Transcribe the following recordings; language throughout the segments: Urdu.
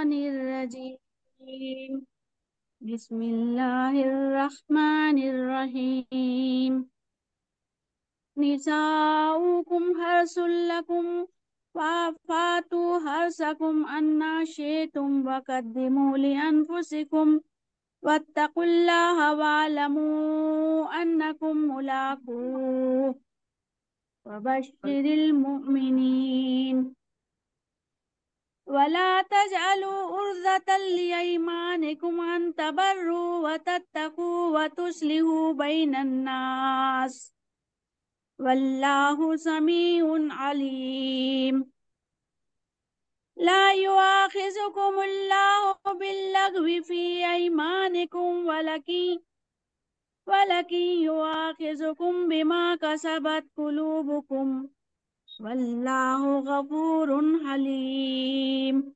الشيطان الرجيم بسم الله الرحمن الرحيم نساؤكم حرث لكم فأتوا حرثكم أنى شئتم وقدموا لأنفسكم واتقوا الله واعلموا أنكم ملاقوه وبشر المؤمنين ولا تجعلوا عرضة لأيمانكم أن تبروا وتتقوا وتصلحوا بين الناس والله سميع عليم لا يؤاخذكم الله باللغو في أيمانكم ولكن يؤاخذكم بما كسبت قلوبكم والله غفور حليم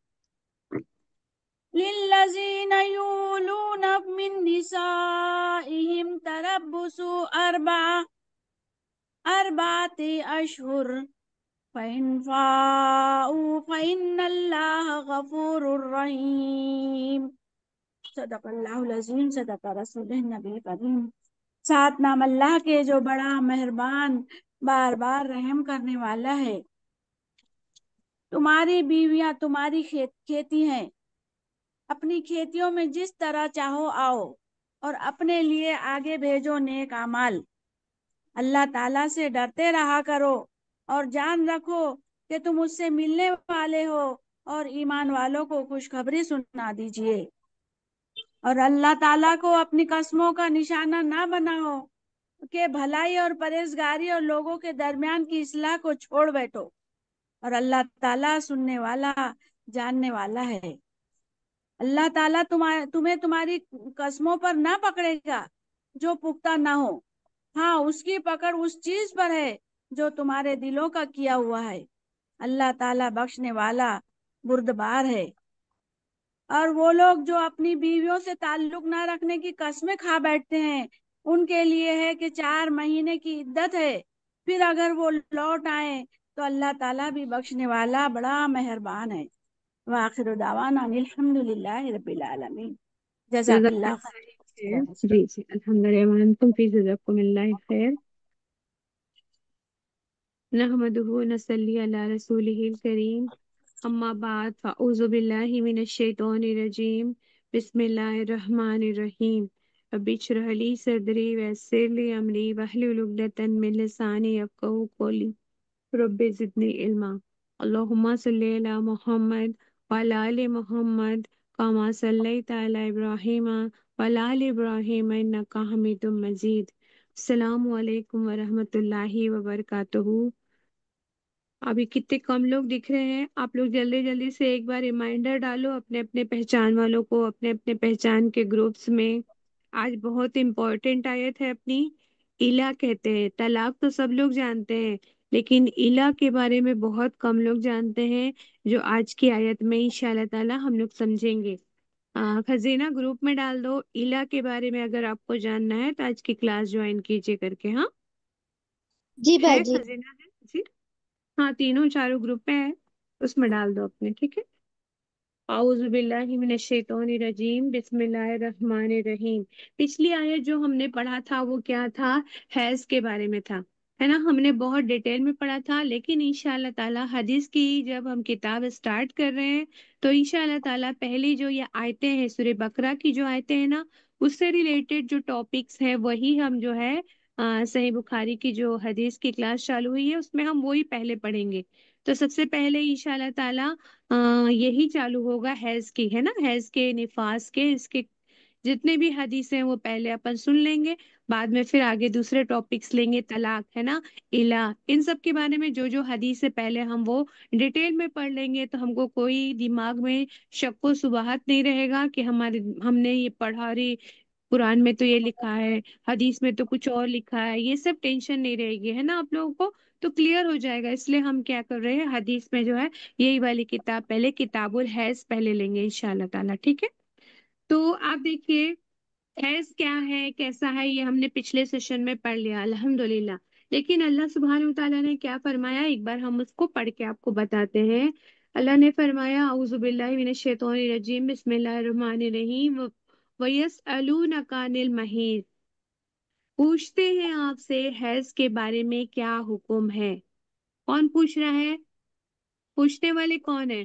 للذين يولون من نسائهم تربص أربعة أشهر فإن فاءوا فإن الله غفور رحيم صدق اللہ العظیم صدق رسول النبی کریم ساتھ نام اللہ کے جو بڑا مہربان بار بار رحم کرنے والا ہے تمہاری بیویاں تمہاری کھیتی ہیں اپنی کھیتیوں میں جس طرح چاہو آؤ اور اپنے لیے آگے بھیجو نیک اعمال اللہ تعالیٰ سے ڈرتے رہا کرو اور جان رکھو کہ تم اس سے ملنے والے ہو اور ایمان والوں کو خوشخبری سنا دیجئے اور اللہ تعالیٰ کو اپنی قسموں کا نشانہ نہ بناؤ کہ بھلائی اور پرہیزگاری اور لوگوں کے درمیان کی اصلاح کو چھوڑ بیٹھو اور اللہ تعالیٰ سننے والا جاننے والا ہے اللہ تعالیٰ تمہیں تمہاری قسموں پر نہ پکڑے گا جو پختہ نہ ہو ہاں اس کی پکڑ اس چیز پر ہے جو تمہارے دلوں کا کیا ہوا ہے اللہ تعالیٰ بخشنے والا بردبار ہے اور وہ لوگ جو اپنی بیویوں سے تعلق نہ رکھنے کی قسمیں کھا بیٹھتے ہیں ان کے لیے ہے کہ 4 مہینے کی عدت ہے پھر اگر وہ لوٹ آئیں تو اللہ تعالیٰ بھی بخشنے والا بڑا مہربان ہے وآخر دعوانا الحمد للہ رب العالمین جزاک جزاک اللہ اللہ خیر خیر. جی جی الحمد للہ وانتم فی جزاکم اللہ خیر. نحمده ونصلی علی رسولہ الکریم اما بعد فاعوذ باللہ من الشیطان الرجیم بسم اللہ الرحمن الرحیم رب اشرح لی صدری ویسر لی امری واحلل عقدۃ من لسانی یفقہوا قولی رب زدنی علما اللہم صلی علی محمد وعلی آل محمد کما صلیت علی ابراہیم وعلی آل ابراہیم انک حمید مجید. السلام علیکم ورحمۃ اللہ وبرکاتہ. ابھی کتنے کم لوگ دکھ رہے ہیں. آپ لوگ جلدی جلدی سے ایک بار ریمائنڈر ڈالو اپنے اپنے پہچان والوں کو اپنے اپنے پہچان کے گروپس میں. آج بہت امپورٹنٹ آیت ہے اپنی. الا کہتے ہیں. طلاق تو سب لوگ جانتے ہیں لیکن الا کے بارے میں بہت کم لوگ جانتے ہیں جو آج کی آیت میں انشاءاللہ تعالی ہم لوگ سمجھیں گے. خزینہ گروپ میں ڈال دو الا کے بارے میں اگر آپ کو جاننا ہے تو آج کی کلاس جوائن کیجیے کر کے. ہاں جی ہے باجی. خزینہ ہے جی. ہاں تینوں چاروں گروپ میں ہے اس میں ڈال دو اپنے. ٹھیک ہے. اعوذ باللہ من الشیطان الرجیم بسم اللہ الرحمن الرحیم. پچھلی آیت جو ہم نے پڑھا تھا وہ کیا تھا؟ حیض کے بارے میں تھا ہے نا. ہم نے بہت ڈیٹیل میں پڑھا تھا لیکن انشاءاللہ تعالی حدیث کی جب ہم کتاب اسٹارٹ کر رہے ہیں تو انشاءاللہ تعالی پہلی جو یہ آیتیں ہیں سورہ بقرہ کی جو آیتیں ہیں نا اس سے ریلیٹڈ جو ٹاپکس ہیں وہی ہم جو ہے صحیح بخاری کی جو حدیث کی کلاس چالو ہوئی ہے اس میں ہم وہی پہلے پڑھیں گے. تو سب سے پہلے انشاءاللہ تعالی یہی چالو ہوگا حیض کی ہے نا. حیض کے نفاس کے اس کے جتنے بھی حدیث ہیں وہ پہلے اپن سن لیں گے. بعد میں پھر آگے دوسرے ٹاپکس لیں گے. طلاق ہے نا الا ان سب کے بارے میں جو جو حدیث ہے پہلے ہم وہ ڈیٹیل میں پڑھ لیں گے تو ہم کو کوئی دماغ میں شک و شبہات نہیں رہے گا کہ ہم نے یہ پڑھا رہی قرآن میں تو یہ لکھا ہے حدیث میں تو کچھ اور لکھا ہے. یہ سب ٹینشن نہیں رہے گی ہے نا آپ لوگوں کو. تو کلیئر ہو جائے گا. اس لیے ہم کیا کر رہے ہیں حدیث میں جو ہے یہی والی کتاب پہلے کتاب الحیض پہلے لیں گے انشاءاللہ تعالی. ٹھیک ہے. تو آپ دیکھیے حیض کیا ہے کیسا ہے یہ ہم نے پچھلے سیشن میں پڑھ لیا الحمدللہ. لیکن اللہ سبحانہ وتعالی نے کیا فرمایا ایک بار ہم اس کو پڑھ کے آپ کو بتاتے ہیں. اللہ نے فرمایا اعوذ باللہ من الشیطان الرجیم بسم اللہ الرحمن الرحیم وَيَسْأَلُونَكَ عَنِ الْمَحِيضِ، پوچھتے ہیں آپ سے حیض کے بارے میں کیا حکم ہے۔ کون پوچھ رہا ہے؟ پوچھنے والے کون ہے؟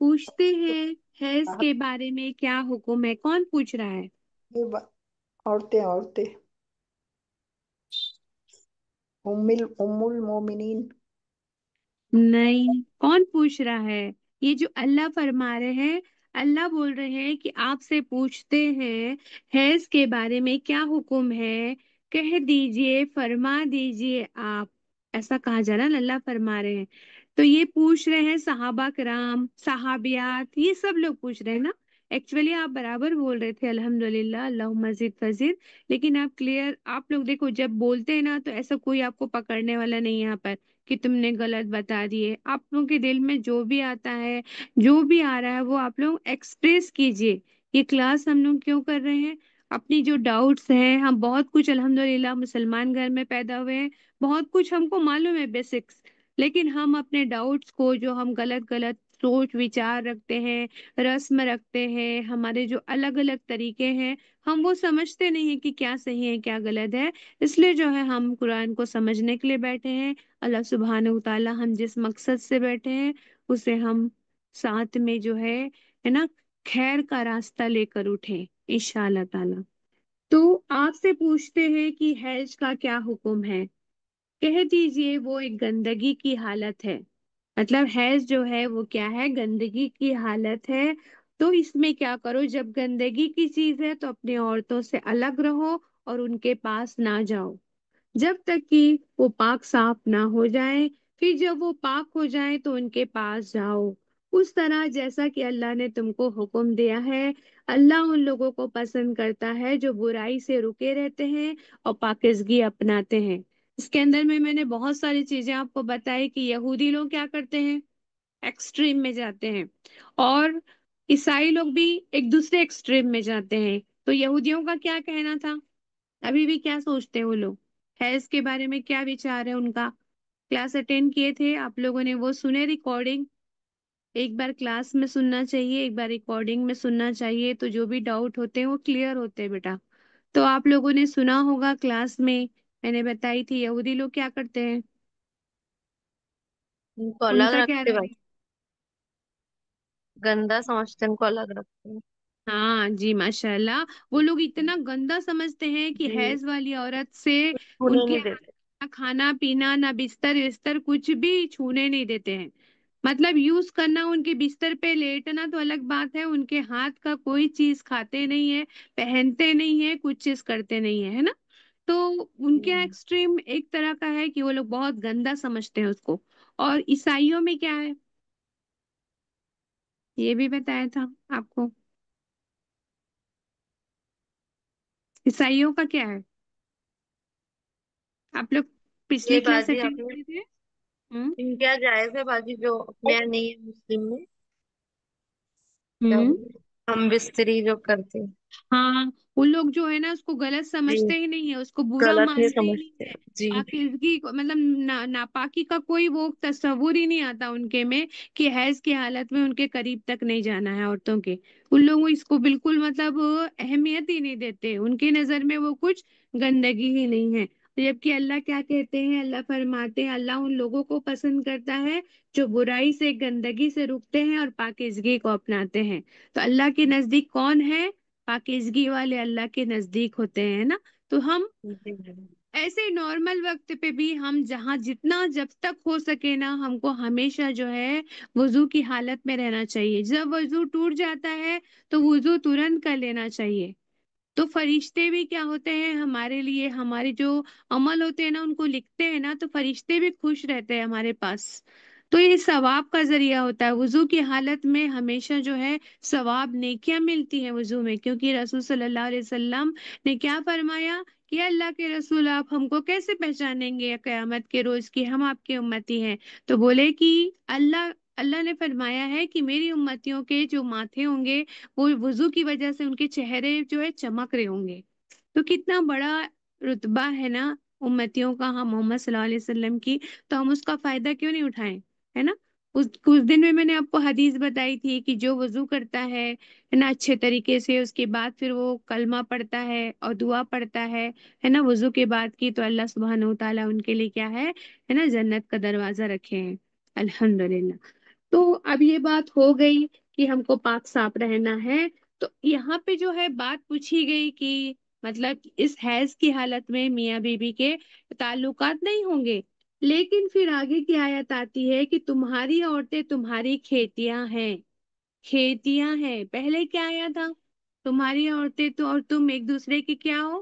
پوچھتے ہیں حیض کے بارے میں کیا حکم ہے، کون پوچھ رہا ہے؟ یہ عورتیں عورتیں، ام المومنین۔ نہیں، کون پوچھ رہا ہے؟ یہ جو اللہ فرما رہے ہیں، اللہ بول رہے ہیں کہ آپ سے پوچھتے ہیں حیض کے بارے میں کیا حکم ہے، کہہ دیجئے، فرما دیجئے آپ، ایسا کہا جا رہا ہے، اللہ فرما رہے ہیں۔ تو یہ پوچھ رہے ہیں صحابہ کرام، صحابیات، یہ سب لوگ پوچھ رہے ہیں نا۔ ایکچولی آپ برابر بول رہے تھے، الحمدللہ، اللہم زد فزد، لیکن آپ کلیئر، آپ لوگ دیکھو جب بولتے ہیں نا تو ایسا کوئی آپ کو پکڑنے والا نہیں ہے یہاں پر کہ تم نے غلط بتا دیے۔ آپ لوگوں کے دل میں جو بھی آتا ہے، جو بھی آ رہا ہے، وہ آپ لوگ ایکسپریس کیجئے۔ یہ کلاس ہم لوگ کیوں کر رہے ہیں؟ اپنی جو ڈاؤٹس ہیں، ہم بہت کچھ الحمدللہ مسلمان گھر میں پیدا ہوئے ہیں، بہت کچھ ہم کو معلوم ہے بیسکس، لیکن ہم اپنے ڈاؤٹس کو، جو ہم غلط غلط سوچ وچار رکھتے ہیں، رسم رکھتے ہیں، ہمارے جو الگ الگ طریقے ہیں، ہم وہ سمجھتے نہیں ہیں کہ کیا صحیح ہے کیا غلط ہے۔ اس لیے جو ہے ہم قرآن کو سمجھنے کے لیے بیٹھے ہیں۔ اللہ سبحانہ وتعالی ہم جس مقصد سے بیٹھے ہیں اسے ہم ساتھ میں جو ہے نا، خیر کا راستہ لے کر اٹھیں انشاءاللہ تعالی۔ تو آپ سے پوچھتے ہیں کہ حیض کا کیا حکم ہے، کہہ دیجئے وہ ایک گندگی کی حالت ہے۔ مطلب حیض جو ہے وہ کیا ہے؟ گندگی کی حالت ہے۔ تو اس میں کیا کرو، جب گندگی کی چیز ہے تو اپنی عورتوں سے الگ رہو اور ان کے پاس نہ جاؤ جب تک کہ وہ پاک صاف نہ ہو جائیں۔ پھر جب وہ پاک ہو جائیں تو ان کے پاس جاؤ، اس طرح جیسا کہ اللہ نے تم کو حکم دیا ہے۔ اللہ ان لوگوں کو پسند کرتا ہے جو برائی سے رکے رہتے ہیں اور پاکیزگی اپناتے ہیں۔ اس کے اندر میں نے بہت ساری چیزیں آپ کو بتائی کہ یہودی لوگ کیا کرتے ہیں، ایکسٹریم میں جاتے ہیں، اور عیسائی لوگ بھی ایک دوسرے ایکسٹریم میں جاتے ہیں۔ تو یہودیوں کا کیا کہنا تھا، ابھی بھی کیا سوچتے ہیں وہ لوگ، حیض کے بارے میں کیا وچار ہے ان کا؟ کلاس اٹینڈ کیے تھے آپ لوگوں نے، وہ سنے ریکارڈنگ؟ ایک بار کلاس میں سننا چاہیے، ایک بار ریکارڈنگ میں سننا چاہیے، تو جو بھی ڈاؤٹ ہوتے ہیں وہ کلیئر ہوتے ہیں بیٹا۔ تو آپ لوگوں نے سنا ہوگا کلاس میں نے بتائی تھی یہودی لوگ کیا کرتے ہیں، ان کو ان الگ کا کیا رکھتے، رائے؟ بس گندا سمجھتے ان کو الگ رکھتے ہیں۔ ہاں جی، ماشاء اللہ، وہ لوگ اتنا گندا سمجھتے ہیں کہ جی، حیض والی عورت سے ان چھونے کے نہیں ہاتھ دیتے۔ نہ کھانا پینا، نہ بستر وستر، کچھ بھی چھونے نہیں دیتے ہیں۔ مطلب یوز کرنا، ان کے بستر پہ لیٹنا تو الگ بات ہے، ان کے ہاتھ کا کوئی چیز کھاتے نہیں ہے، پہنتے نہیں ہے، کچھ چیز کرتے نہیں ہے، ہے نا؟ تو ان کے ایکسٹریم ایک طرح کا ہے کہ وہ لوگ بہت گندا سمجھتے ہیں اس کو۔ اور عیسائیوں میں کیا ہے، یہ بھی بتایا تھا آپ کو، عیسائیوں کا کیا ہے؟ آپ لوگ یہ پچھلی کلاس بازی اٹینڈ آپ نے کیے تھے؟ ہوں ان کیا جائز ہے بازی جو اپنے یہاں نہیں ہے مسلم میں؟ کیا ہوں بولے، ہم بستری جو کرتے ہیں؟ ہاں، وہ لوگ جو ہے نا اس کو غلط جی، سمجھتے ہی نہیں ہے، اس کو برا غلط نہیں مانتے ہی نہیں سمجھتے۔ ہے۔ جی پاکیزگی کو مطلب ناپاکی کا کوئی وہ تصور ہی نہیں آتا ان کے میں کہ حیض کی حالت میں ان کے قریب تک نہیں جانا ہے عورتوں کے۔ ان لوگوں اس کو بالکل مطلب اہمیت ہی نہیں دیتے، ان کی نظر میں وہ کچھ گندگی ہی نہیں ہے۔ جبکہ اللہ کیا کہتے ہیں، اللہ فرماتے ہیں اللہ ان لوگوں کو پسند کرتا ہے جو برائی سے، گندگی سے رکتے ہیں اور پاکیزگی کو اپناتے ہیں۔ تو اللہ کے نزدیک کون ہے؟ پاکیزگی والے اللہ کے نزدیک ہوتے ہیں نا۔ تو ہم جی ایسے نارمل وقت پہ بھی ہم جہاں جتنا جب تک ہو سکے نا، ہم کو ہمیشہ جو ہے وضو کی حالت میں رہنا چاہیے۔ جب وضو ٹوٹ جاتا ہے تو وضو ترنت کر لینا چاہیے۔ تو فرشتے بھی کیا ہوتے ہیں ہمارے لیے، ہمارے جو عمل ہوتے ہیں نا ان کو لکھتے ہیں نا، تو فرشتے بھی خوش رہتے ہیں ہمارے پاس۔ تو یہ ثواب کا ذریعہ ہوتا ہے، وضو کی حالت میں ہمیشہ جو ہے ثواب، نیکیاں ملتی ہیں وضو میں، کیونکہ رسول صلی اللہ علیہ وسلم نے کیا فرمایا کہ اللہ کے رسول آپ ہم کو کیسے پہچانیں گے قیامت کے روز کی ہم آپ کے امتی ہیں؟ تو بولے کہ اللہ نے فرمایا ہے کہ میری امتیوں کے جو ماتھے ہوں گے وہ وضو کی وجہ سے ان کے چہرے جو ہے چمک رہے ہوں گے۔ تو کتنا بڑا رتبہ ہے نا امتیوں کا، ہم محمد صلی اللہ علیہ وسلم کی، تو ہم اس کا فائدہ کیوں نہیں اٹھائیں، ہے نا؟ اس دن میں نے آپ کو حدیث بتائی تھی کہ جو وضو کرتا ہے نا اچھے طریقے سے، اس کے بعد پھر وہ کلمہ پڑھتا ہے اور دعا پڑھتا ہے نا وضو کے بعد کی، تو اللہ سبحانہ و تعالیٰ ان کے لیے کیا ہے نا جنت کا دروازہ رکھے ہیں، الحمدللہ۔ تو اب یہ بات ہو گئی کہ ہم کو پاک صاف رہنا ہے۔ تو یہاں پہ جو ہے بات پوچھی گئی کہ مطلب اس حیض کی حالت میں میاں بیوی کے تعلقات نہیں ہوں گے، لیکن پھر آگے کی آیت آتی ہے کہ تمہاری عورتیں تمہاری کھیتیاں ہیں، کھیتیاں ہیں۔ پہلے کیا آیا تھا؟ تمہاری عورتیں تو اور تم ایک دوسرے کے کیا ہو؟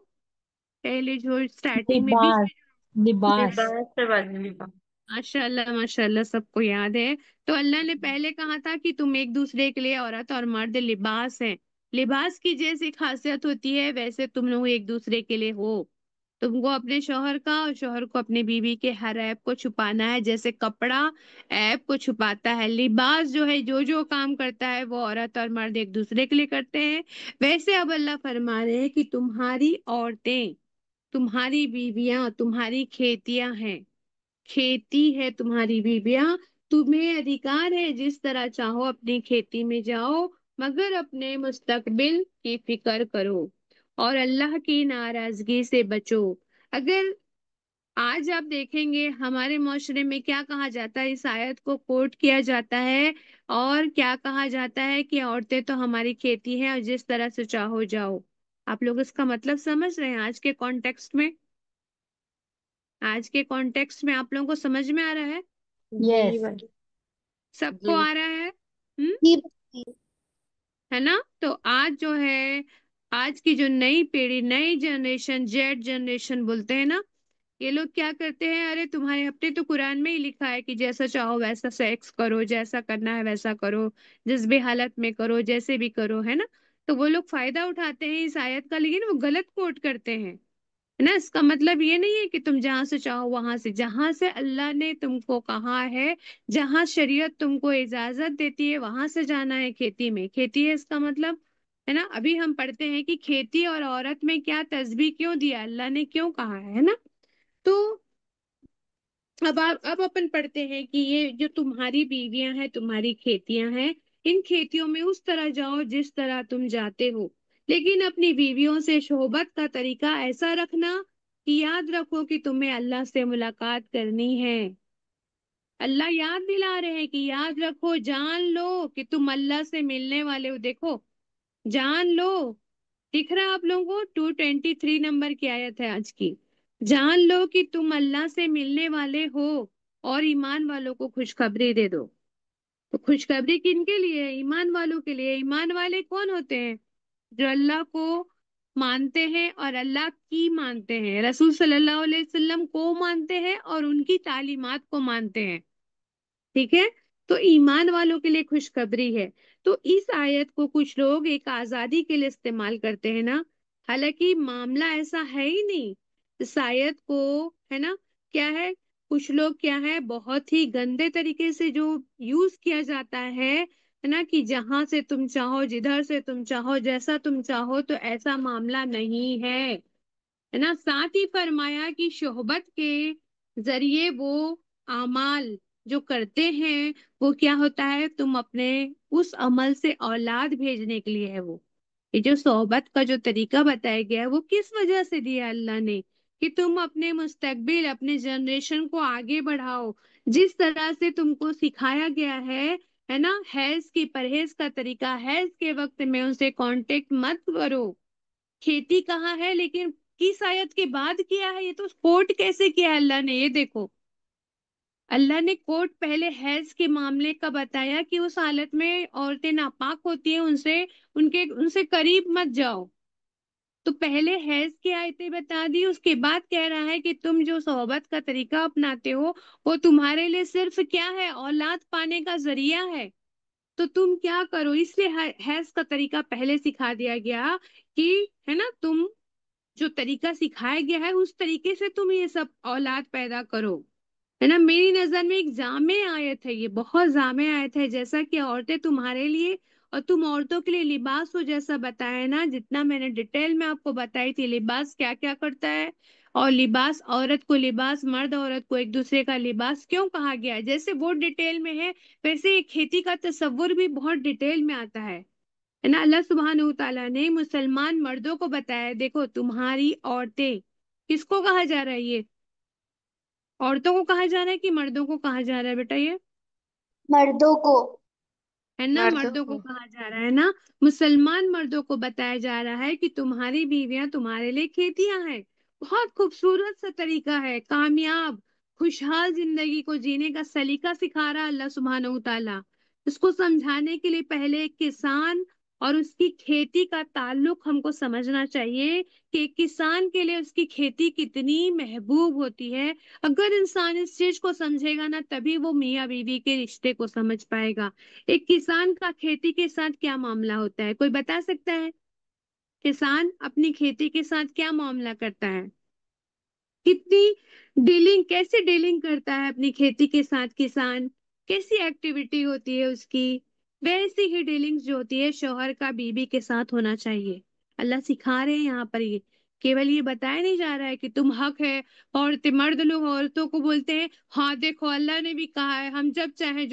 پہلے جو اسٹارٹنگ میں بیچ لباس، میں لباس۔ لباس سے بازی لباس۔ ماشاء اللہ سب کو یاد ہے۔ تو اللہ نے پہلے کہا تھا کہ تم ایک دوسرے کے لیے عورت اور مرد لباس ہیں۔ لباس کی جیسی خاصیت ہوتی ہے ویسے تم لوگ ایک دوسرے کے لیے ہو۔ تم کو اپنے شوہر کا اور شوہر کو اپنے بیوی کے ہر عیب کو چھپانا ہے، جیسے کپڑا عیب کو چھپاتا ہے، لباس جو ہے جو کام کرتا ہے وہ عورت اور مرد ایک دوسرے کے لیے کرتے ہیں، ویسے اب اللہ فرما رہے ہیں کہ تمہاری عورتیں، تمہاری بیویاں تمہاری کھیتیاں ہیں، کھیتی ہے تمہاری بیویاں، تمہیں ادھیکار ہے جس طرح چاہو اپنی کھیتی میں جاؤ، مگر اپنے مستقبل کی فکر کرو اور اللہ کی ناراضگی سے بچو۔ اگر آج آپ دیکھیں گے ہمارے معاشرے میں کیا کہا جاتا ہے، اس آیت کو کوٹ کیا جاتا ہے اور کیا کہا جاتا ہے کہ عورتیں تو ہماری کھیتی ہیں اور جس طرح سے چاہو جاؤ۔ آپ لوگ اس کا مطلب سمجھ رہے ہیں آج کے کانٹیکسٹ میں؟ آج کے کانٹیکسٹ میں آپ لوگوں کو سمجھ میں آ رہا ہے؟ جی یس، بھائی، سب کو جی آ رہا ہے؟ ہم؟ جی ہے نا؟ تو آج جو ہے، آج کی جو نئی پیڑھی، نئی جنریشن، جیڈ جنریشن بولتے ہیں نا، یہ لوگ کیا کرتے ہیں، ارے تمہارے اپنے تو قرآن میں ہی لکھا ہے کہ جیسا چاہو ویسا سیکس کرو، جیسا کرنا ہے ویسا کرو، جس بھی حالت میں کرو، جیسے بھی کرو، ہے نا؟ تو وہ لوگ فائدہ اٹھاتے ہیں اس آیت کا، لیکن وہ غلط کوٹ کرتے ہیں، ہے نا؟ اس کا مطلب یہ نہیں ہے کہ تم جہاں سے چاہو وہاں سے، جہاں سے اللہ نے تم کو کہا ہے، جہاں شریعت تم کو اجازت دیتی ہے وہاں سے جانا ہے۔ کھیتی میں، کھیتی ہے اس کا مطلب، ہے نا؟ ابھی ہم پڑھتے ہیں کہ کھیتی اور عورت میں کیا تسبیح کیوں دیا، اللہ نے کیوں کہا ہے نا؟ تو اب اپن پڑھتے ہیں کہ یہ جو تمہاری بیویاں ہیں تمہاری کھیتیاں ہیں، ان کھیتیوں میں اس طرح جاؤ جس طرح تم جاتے ہو، لیکن اپنی بیویوں سے صحبت کا طریقہ ایسا رکھنا کہ یاد رکھو کہ تمہیں اللہ سے ملاقات کرنی ہے۔ اللہ یاد دلا رہے ہیں کہ یاد رکھو، جان لو کہ تم اللہ سے ملنے والے ہو۔ دیکھو، جان لو، دکھ رہا ہے آپ لوگوں کو؟ 223 نمبر کی آیت ہے آج کی۔ جان لو کہ تم اللہ سے ملنے والے ہو اور ایمان والوں کو خوشخبری دے دو۔ تو خوشخبری کن کے لیے ہے؟ ایمان والوں کے لیے۔ ایمان والے کون ہوتے ہیں؟ جو اللہ کو مانتے ہیں اور اللہ کی مانتے ہیں، رسول صلی اللہ علیہ وسلم کو مانتے ہیں اور ان کی تعلیمات کو مانتے ہیں، ٹھیک ہے؟ تو ایمان والوں کے لیے خوشخبری ہے۔ تو اس آیت کو کچھ لوگ ایک آزادی کے لیے استعمال کرتے ہیں نا، حالانکہ معاملہ ایسا ہے ہی نہیں۔ اس آیت کو، ہے نا، کیا ہے، کچھ لوگ کیا ہے بہت ہی گندے طریقے سے جو یوز کیا جاتا ہے نا، کہ جہاں سے تم چاہو، جدھر سے تم چاہو، جیسا تم چاہو، تو ایسا معاملہ نہیں ہے نا؟ ساتھ ہی فرمایا کہ صحبت کے ذریعے وہ اعمال جو کرتے ہیں وہ کیا ہوتا ہے، تم اپنے اس عمل سے اولاد بھیجنے کے لیے ہے۔ وہ یہ جو صحبت کا جو طریقہ بتایا گیا ہے وہ کس وجہ سے دیا اللہ نے، کہ تم اپنے مستقبل، اپنے جنریشن کو آگے بڑھاؤ۔ جس طرح سے تم کو سکھایا گیا ہے نا، حیض کی پرہیز کا طریقہ، حیض کے وقت میں ان سے کانٹیکٹ مت کرو۔ کھیتی کہاں ہے لیکن کس آیت کے بعد کیا ہے؟ یہ تو کوٹ کیسے کیا ہے اللہ نے، یہ دیکھو، اللہ نے کوٹ پہلے حیض کے معاملے کا بتایا کہ اس حالت میں عورتیں ناپاک ہوتی ہیں، ان سے قریب مت جاؤ۔ تو پہلے حیض کی آیتیں بتا دی، اس کے بعد کہہ رہا ہے کہ تم جو صحبت کا طریقہ اپناتے ہو وہ تمہارے لیے صرف کیا ہے، اولاد پانے کا ذریعہ ہے۔ تو تم کیا کرو، اس لیے حیض کا طریقہ پہلے سکھا دیا گیا کہ، ہے نا، تم جو طریقہ سکھایا گیا ہے اس طریقے سے تم یہ سب اولاد پیدا کرو، ہے نا؟ میری نظر میں ایک جامع آیت ہے، یہ بہت جامع آیت ہے، جیسا کہ عورتیں تمہارے لیے اور تم عورتوں کے لیے لباس ہو، جیسا بتایا نا، جتنا میں نے ڈیٹیل میں آپ کو بتائی تھی لباس کیا کیا کرتا ہے، اور لباس عورت کو لباس، مرد عورت کو ایک دوسرے کا لباس کیوں کہا گیا ہے؟ جیسے وہ ڈیٹیل میں ہے ویسے یہ کھیتی کا تصور بھی بہت ڈیٹیل میں آتا ہے نا۔ اللہ سبحانہ و تعالیٰ نے مسلمان مردوں کو بتایا، دیکھو تمہاری عورتیں، کس کو کہا جا رہا ہے یہ؟ عورتوں کو کہا جا رہا ہے کہ مردوں کو کہا جا رہا ہے بیٹا؟ یہ مردوں کو، ہے نا، مردوں مردوں کو کو کہا جا رہا ہے نا۔ مسلمان مردوں کو بتایا جا رہا ہے کہ تمہاری بیویاں تمہارے لیے کھیتیاں ہیں۔ بہت خوبصورت سا طریقہ ہے، کامیاب خوشحال زندگی کو جینے کا سلیقہ سکھا رہا اللہ سبحانہ و تعالیٰ۔ اس کو سمجھانے کے لیے پہلے ایک کسان اور اس کی کھیتی کا تعلق ہم کو سمجھنا چاہیے کہ ایک کسان کے لیے اس کی کھیتی کتنی محبوب ہوتی ہے۔ اگر انسان اس چیز کو سمجھے گا نا تبھی وہ میاں بیوی کے رشتے کو سمجھ پائے گا۔ ایک کسان کا کھیتی کے ساتھ کیا معاملہ ہوتا ہے، کوئی بتا سکتا ہے؟ کسان اپنی کھیتی کے ساتھ کیا معاملہ کرتا ہے؟ کتنی ڈیلنگ، کیسے ڈیلنگ کرتا ہے اپنی کھیتی کے ساتھ کسان؟ کیسی ایکٹیویٹی ہوتی ہے اس کی؟ ویسی ہی ڈیلنگز جو ہوتی ہے شوہر کا بیوی کے ساتھ ہونا چاہیے۔ اللہ سکھا رہے ہیں یہاں پر، یہ کیول یہ بتایا نہیں جا رہا ہے کہ تم حق ہے، عورتیں، مرد لوگ عورتوں کو بولتے ہیں ہاں دیکھو اللہ نے بھی کہا ہے ہم جب چاہیں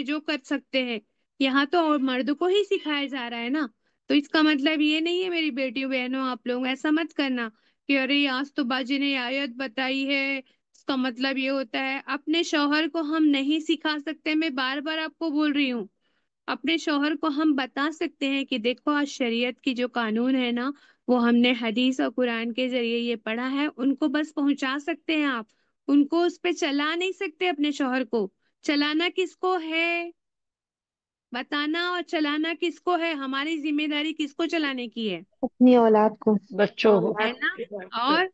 جو کر سکتے ہیں۔ یہاں تو اور مرد کو ہی سکھایا جا رہا ہے نا، تو اس کا مطلب یہ نہیں ہے میری بیٹیوں بہنوں آپ لوگ ایسا مت کرنا کہ ارے آج تو باجی نے آیت بتائی ہے، اس کا مطلب یہ ہوتا ہے۔ اپنے شوہر کو ہم نہیں سکھا سکتے، میں بار بار آپ کو بول رہی ہوں، اپنے شوہر کو ہم بتا سکتے ہیں کہ دیکھو آج شریعت کی جو قانون ہے نا وہ ہم نے حدیث اور قرآن کے ذریعے یہ پڑھا ہے، ان کو بس پہنچا سکتے ہیں آپ، ان کو اس پہ چلا نہیں سکتے۔ اپنے شوہر کو چلانا کس کو ہے؟ بتانا اور چلانا کس کو ہے؟ ہماری ذمہ داری کس کو چلانے کی ہے؟ اپنی اولاد کو، بچوں کو ہے نا؟ اور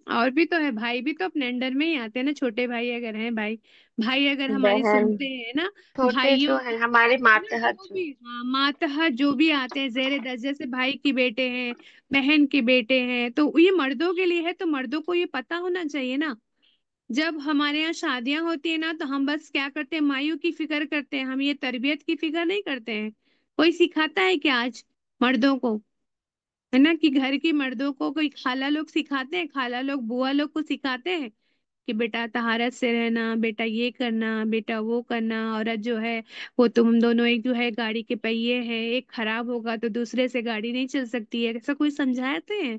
اور بھی تو ہے، بھائی بھی تو اپنے انڈر میں ہی آتے ہیں نا، چھوٹے بھائی اگر ہیں، بھائی اگر ہماری بہن، سنتے ہیں نا، چھوٹے جو بھائیوں ہیں ہمارے ہے نا جو ماتحت، بھی، ہاں ماتحت جو بھی آتے ہیں زیر درجے سے، بھائی کے بیٹے ہیں، بہن کے بیٹے ہیں، تو یہ مردوں کے لیے ہے، تو مردوں کو یہ پتا ہونا چاہیے نا۔ جب ہمارے یہاں شادیاں ہوتی ہیں نا تو ہم بس کیا کرتے ہیں، مایوں کی فکر کرتے ہیں، ہم یہ تربیت کی فکر نہیں کرتے ہیں۔ کوئی سکھاتا ہے کہ آج مردوں کو، ہے نا، کہ گھر کی مردوں کو کوئی خالہ لوگ سکھاتے ہیں، خالہ لوگ بوا لوگ کو سکھاتے ہیں کہ بیٹا طہارت سے رہنا، بیٹا یہ کرنا، بیٹا وہ کرنا، عورت جو ہے وہ تم دونوں ایک جو ہے گاڑی کے پہیے ہیں، ایک خراب ہوگا تو دوسرے سے گاڑی نہیں چل سکتی ہے، ایسا کوئی سمجھاتے ہیں؟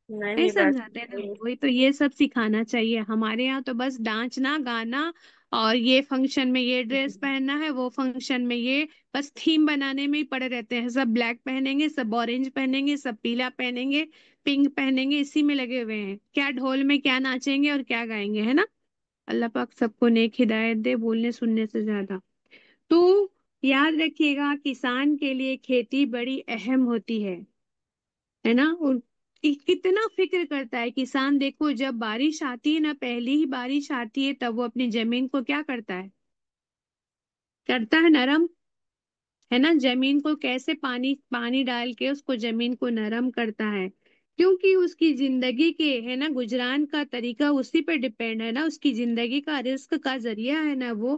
نہیں نہیں بات سمجھاتے نا، وہی تو یہ سب سکھانا چاہیے۔ ہمارے یہاں تو بس ڈانچنا گانا اور یہ فنکشن میں یہ ڈریس پہننا ہے، وہ فنکشن میں یہ، بس تھیم بنانے میں ہی پڑے رہتے ہیں، سب بلیک پہنیں گے، سب اورنج پہنیں گے، سب پیلا پہنیں گے، پنک پہنیں گے، اسی میں لگے ہوئے ہیں، کیا ڈھول میں کیا ناچیں گے اور کیا گائیں گے، ہے نا۔ اللہ پاک سب کو نیک ہدایت دے، بولنے سننے سے زیادہ۔ تو یاد رکھیے گا کسان کے لیے کھیتی بڑی اہم ہوتی ہے نا، اور کتنا فکر کرتا ہے کسان۔ دیکھو جب بارش آتی ہے نا، پہلی ہی بارش آتی ہے تب وہ اپنی زمین کو کیا کرتا ہے نرم، ہے نا، زمین کو کیسے پانی ڈال کے اس کو زمین کو نرم کرتا ہے، کیونکہ اس کی زندگی کے، ہے نا، گزران کا طریقہ اسی پہ ڈپینڈ ہے نا، اس کی زندگی کا رزق کا ذریعہ ہے نا وہ۔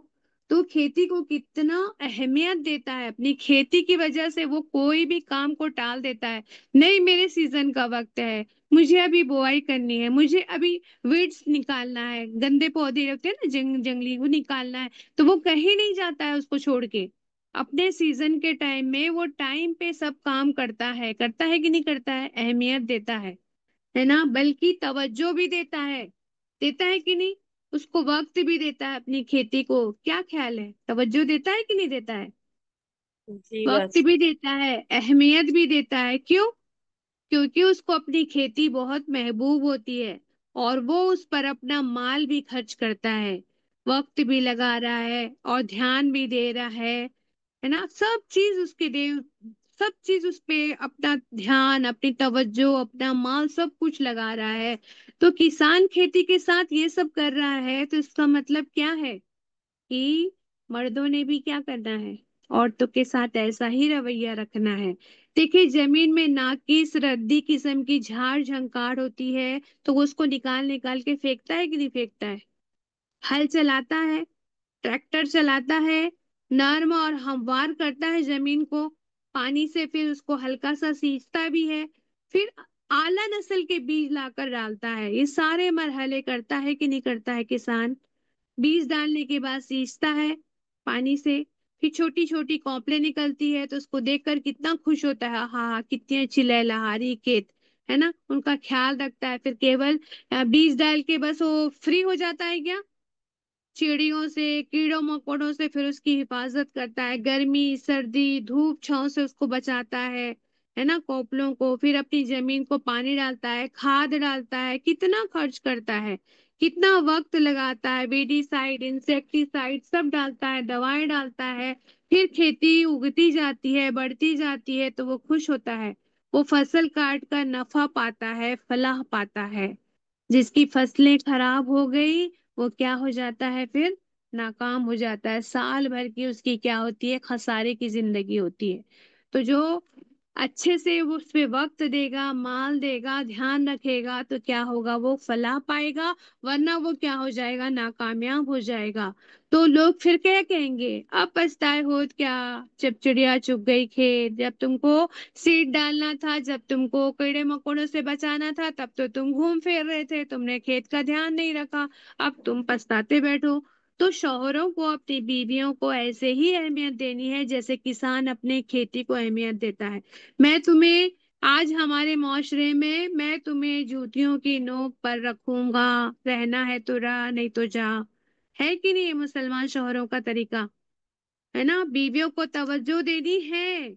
تو کھیتی کو کتنا اہمیت دیتا ہے، اپنی کھیتی کی وجہ سے وہ کوئی بھی کام کو ٹال دیتا ہے، نہیں میرے سیزن کا وقت ہے، مجھے ابھی بوائی کرنی ہے، مجھے ابھی ویڈس نکالنا ہے، گندے پودے ہوتے ہیں نا جنگلی، وہ نکالنا ہے، تو وہ کہیں نہیں جاتا ہے اس کو چھوڑ کے، اپنے سیزن کے ٹائم میں وہ ٹائم پہ سب کام کرتا ہے کہ نہیں کرتا ہے، اہمیت دیتا ہے نا، بلکہ توجہ بھی دیتا ہے کہ نہیں، اس کو وقت بھی دیتا ہے اپنی کھیتی کو۔ کیا خیال ہے، توجہ دیتا ہے کہ نہیں دیتا ہے؟ جی وقت بس بھی دیتا ہے، اہمیت بھی دیتا ہے، کیوں؟ کیونکہ اس کو اپنی کھیتی بہت محبوب ہوتی ہے اور وہ اس پر اپنا مال بھی خرچ کرتا ہے، وقت بھی لگا رہا ہے اور دھیان بھی دے رہا ہے نا، سب چیز اس پہ اپنا دھیان، اپنی توجہ، اپنا مال سب کچھ لگا رہا ہے۔ تو کسان کھیتی کے ساتھ یہ سب کر رہا ہے تو اس کا مطلب کیا ہے کہ مردوں نے بھی کیا کرنا ہے، عورتوں کے ساتھ ایسا ہی رویہ رکھنا ہے۔ دیکھیے زمین میں ناقص ردی قسم کی جھاڑ جھنکار ہوتی ہے تو وہ اس کو نکال کے پھینکتا ہے کہ نہیں پھینکتا ہے؟ ہل چلاتا ہے، ٹریکٹر چلاتا ہے، نرم اور ہموار کرتا ہے زمین کو، پانی سے پھر اس کو ہلکا سا سینچتا بھی ہے، پھر اعلیٰ نسل کے بیج لا کر ڈالتا ہے۔ یہ سارے مرحلے کرتا ہے کہ نہیں کرتا ہے کسان؟ بیج ڈالنے کے بعد سینچتا ہے پانی سے، پھر چھوٹی چھوٹی کوپلیں نکلتی ہے تو اس کو دیکھ کر کتنا خوش ہوتا ہے، ہاں ہاں کتنی اچھی لہلہاری کھیت ہے نا، ان کا خیال رکھتا ہے۔ پھر کیول بیج ڈال کے بس وہ فری ہو جاتا ہے کیا؟ چڑیوں سے، کیڑوں مکوڑوں سے پھر اس کی حفاظت کرتا ہے، گرمی سردی دھوپ چھاؤں سے اس کو بچاتا ہے نا کوپلوں کو، پھر اپنی زمین کو پانی ڈالتا ہے، کھاد ڈالتا ہے، کتنا خرچ کرتا ہے، کتنا وقت لگاتا ہے، ویڈی سائڈ انسیکٹی سائڈ سب ڈالتا ہے، دوائیں ڈالتا ہے، پھر کھیتی اگتی جاتی ہے بڑھتی جاتی ہے تو وہ خوش ہوتا ہے، وہ فصل کاٹ کر نفع پاتا ہے، فلاح پاتا ہے۔ جس کی فصلیں خراب ہو گئی وہ کیا ہو جاتا ہے؟ پھر ناکام ہو جاتا ہے، سال بھر کی اس کی کیا ہوتی ہے؟ خسارے کی زندگی ہوتی ہے۔ تو جو اچھے سے وہ اس پہ وقت دے گا، مال دے گا، دھیان رکھے گا تو کیا ہوگا؟ وہ فلاح پائے گا، ورنہ وہ کیا ہو جائے گا؟ ناکامیاب ہو جائے گا۔ تو لوگ پھر کیا کہیں گے؟ اب پچھتائے ہوت کیا، جب چڑیا چگ گئی کھیت، جب تم کو سیڈ ڈالنا تھا، جب تم کو کیڑے مکوڑوں سے بچانا تھا تب تو تم گھوم پھر رہے تھے، تم نے کھیت کا دھیان نہیں رکھا، اب تم پچھتاتے بیٹھو۔ تو شوہروں کو اپنی بیویوں کو ایسے ہی اہمیت دینی ہے جیسے کسان اپنے کھیتی کو اہمیت دیتا ہے۔ میں تمہیں آج ہمارے معاشرے میں تمہیں جوتیوں کی نوک پر رکھوں گا، رہنا ہے تو رہ نہیں تو جا، ہے کہ نہیں یہ مسلمان شوہروں کا طریقہ؟ ہے نا، بیویوں کو توجہ دینی ہے،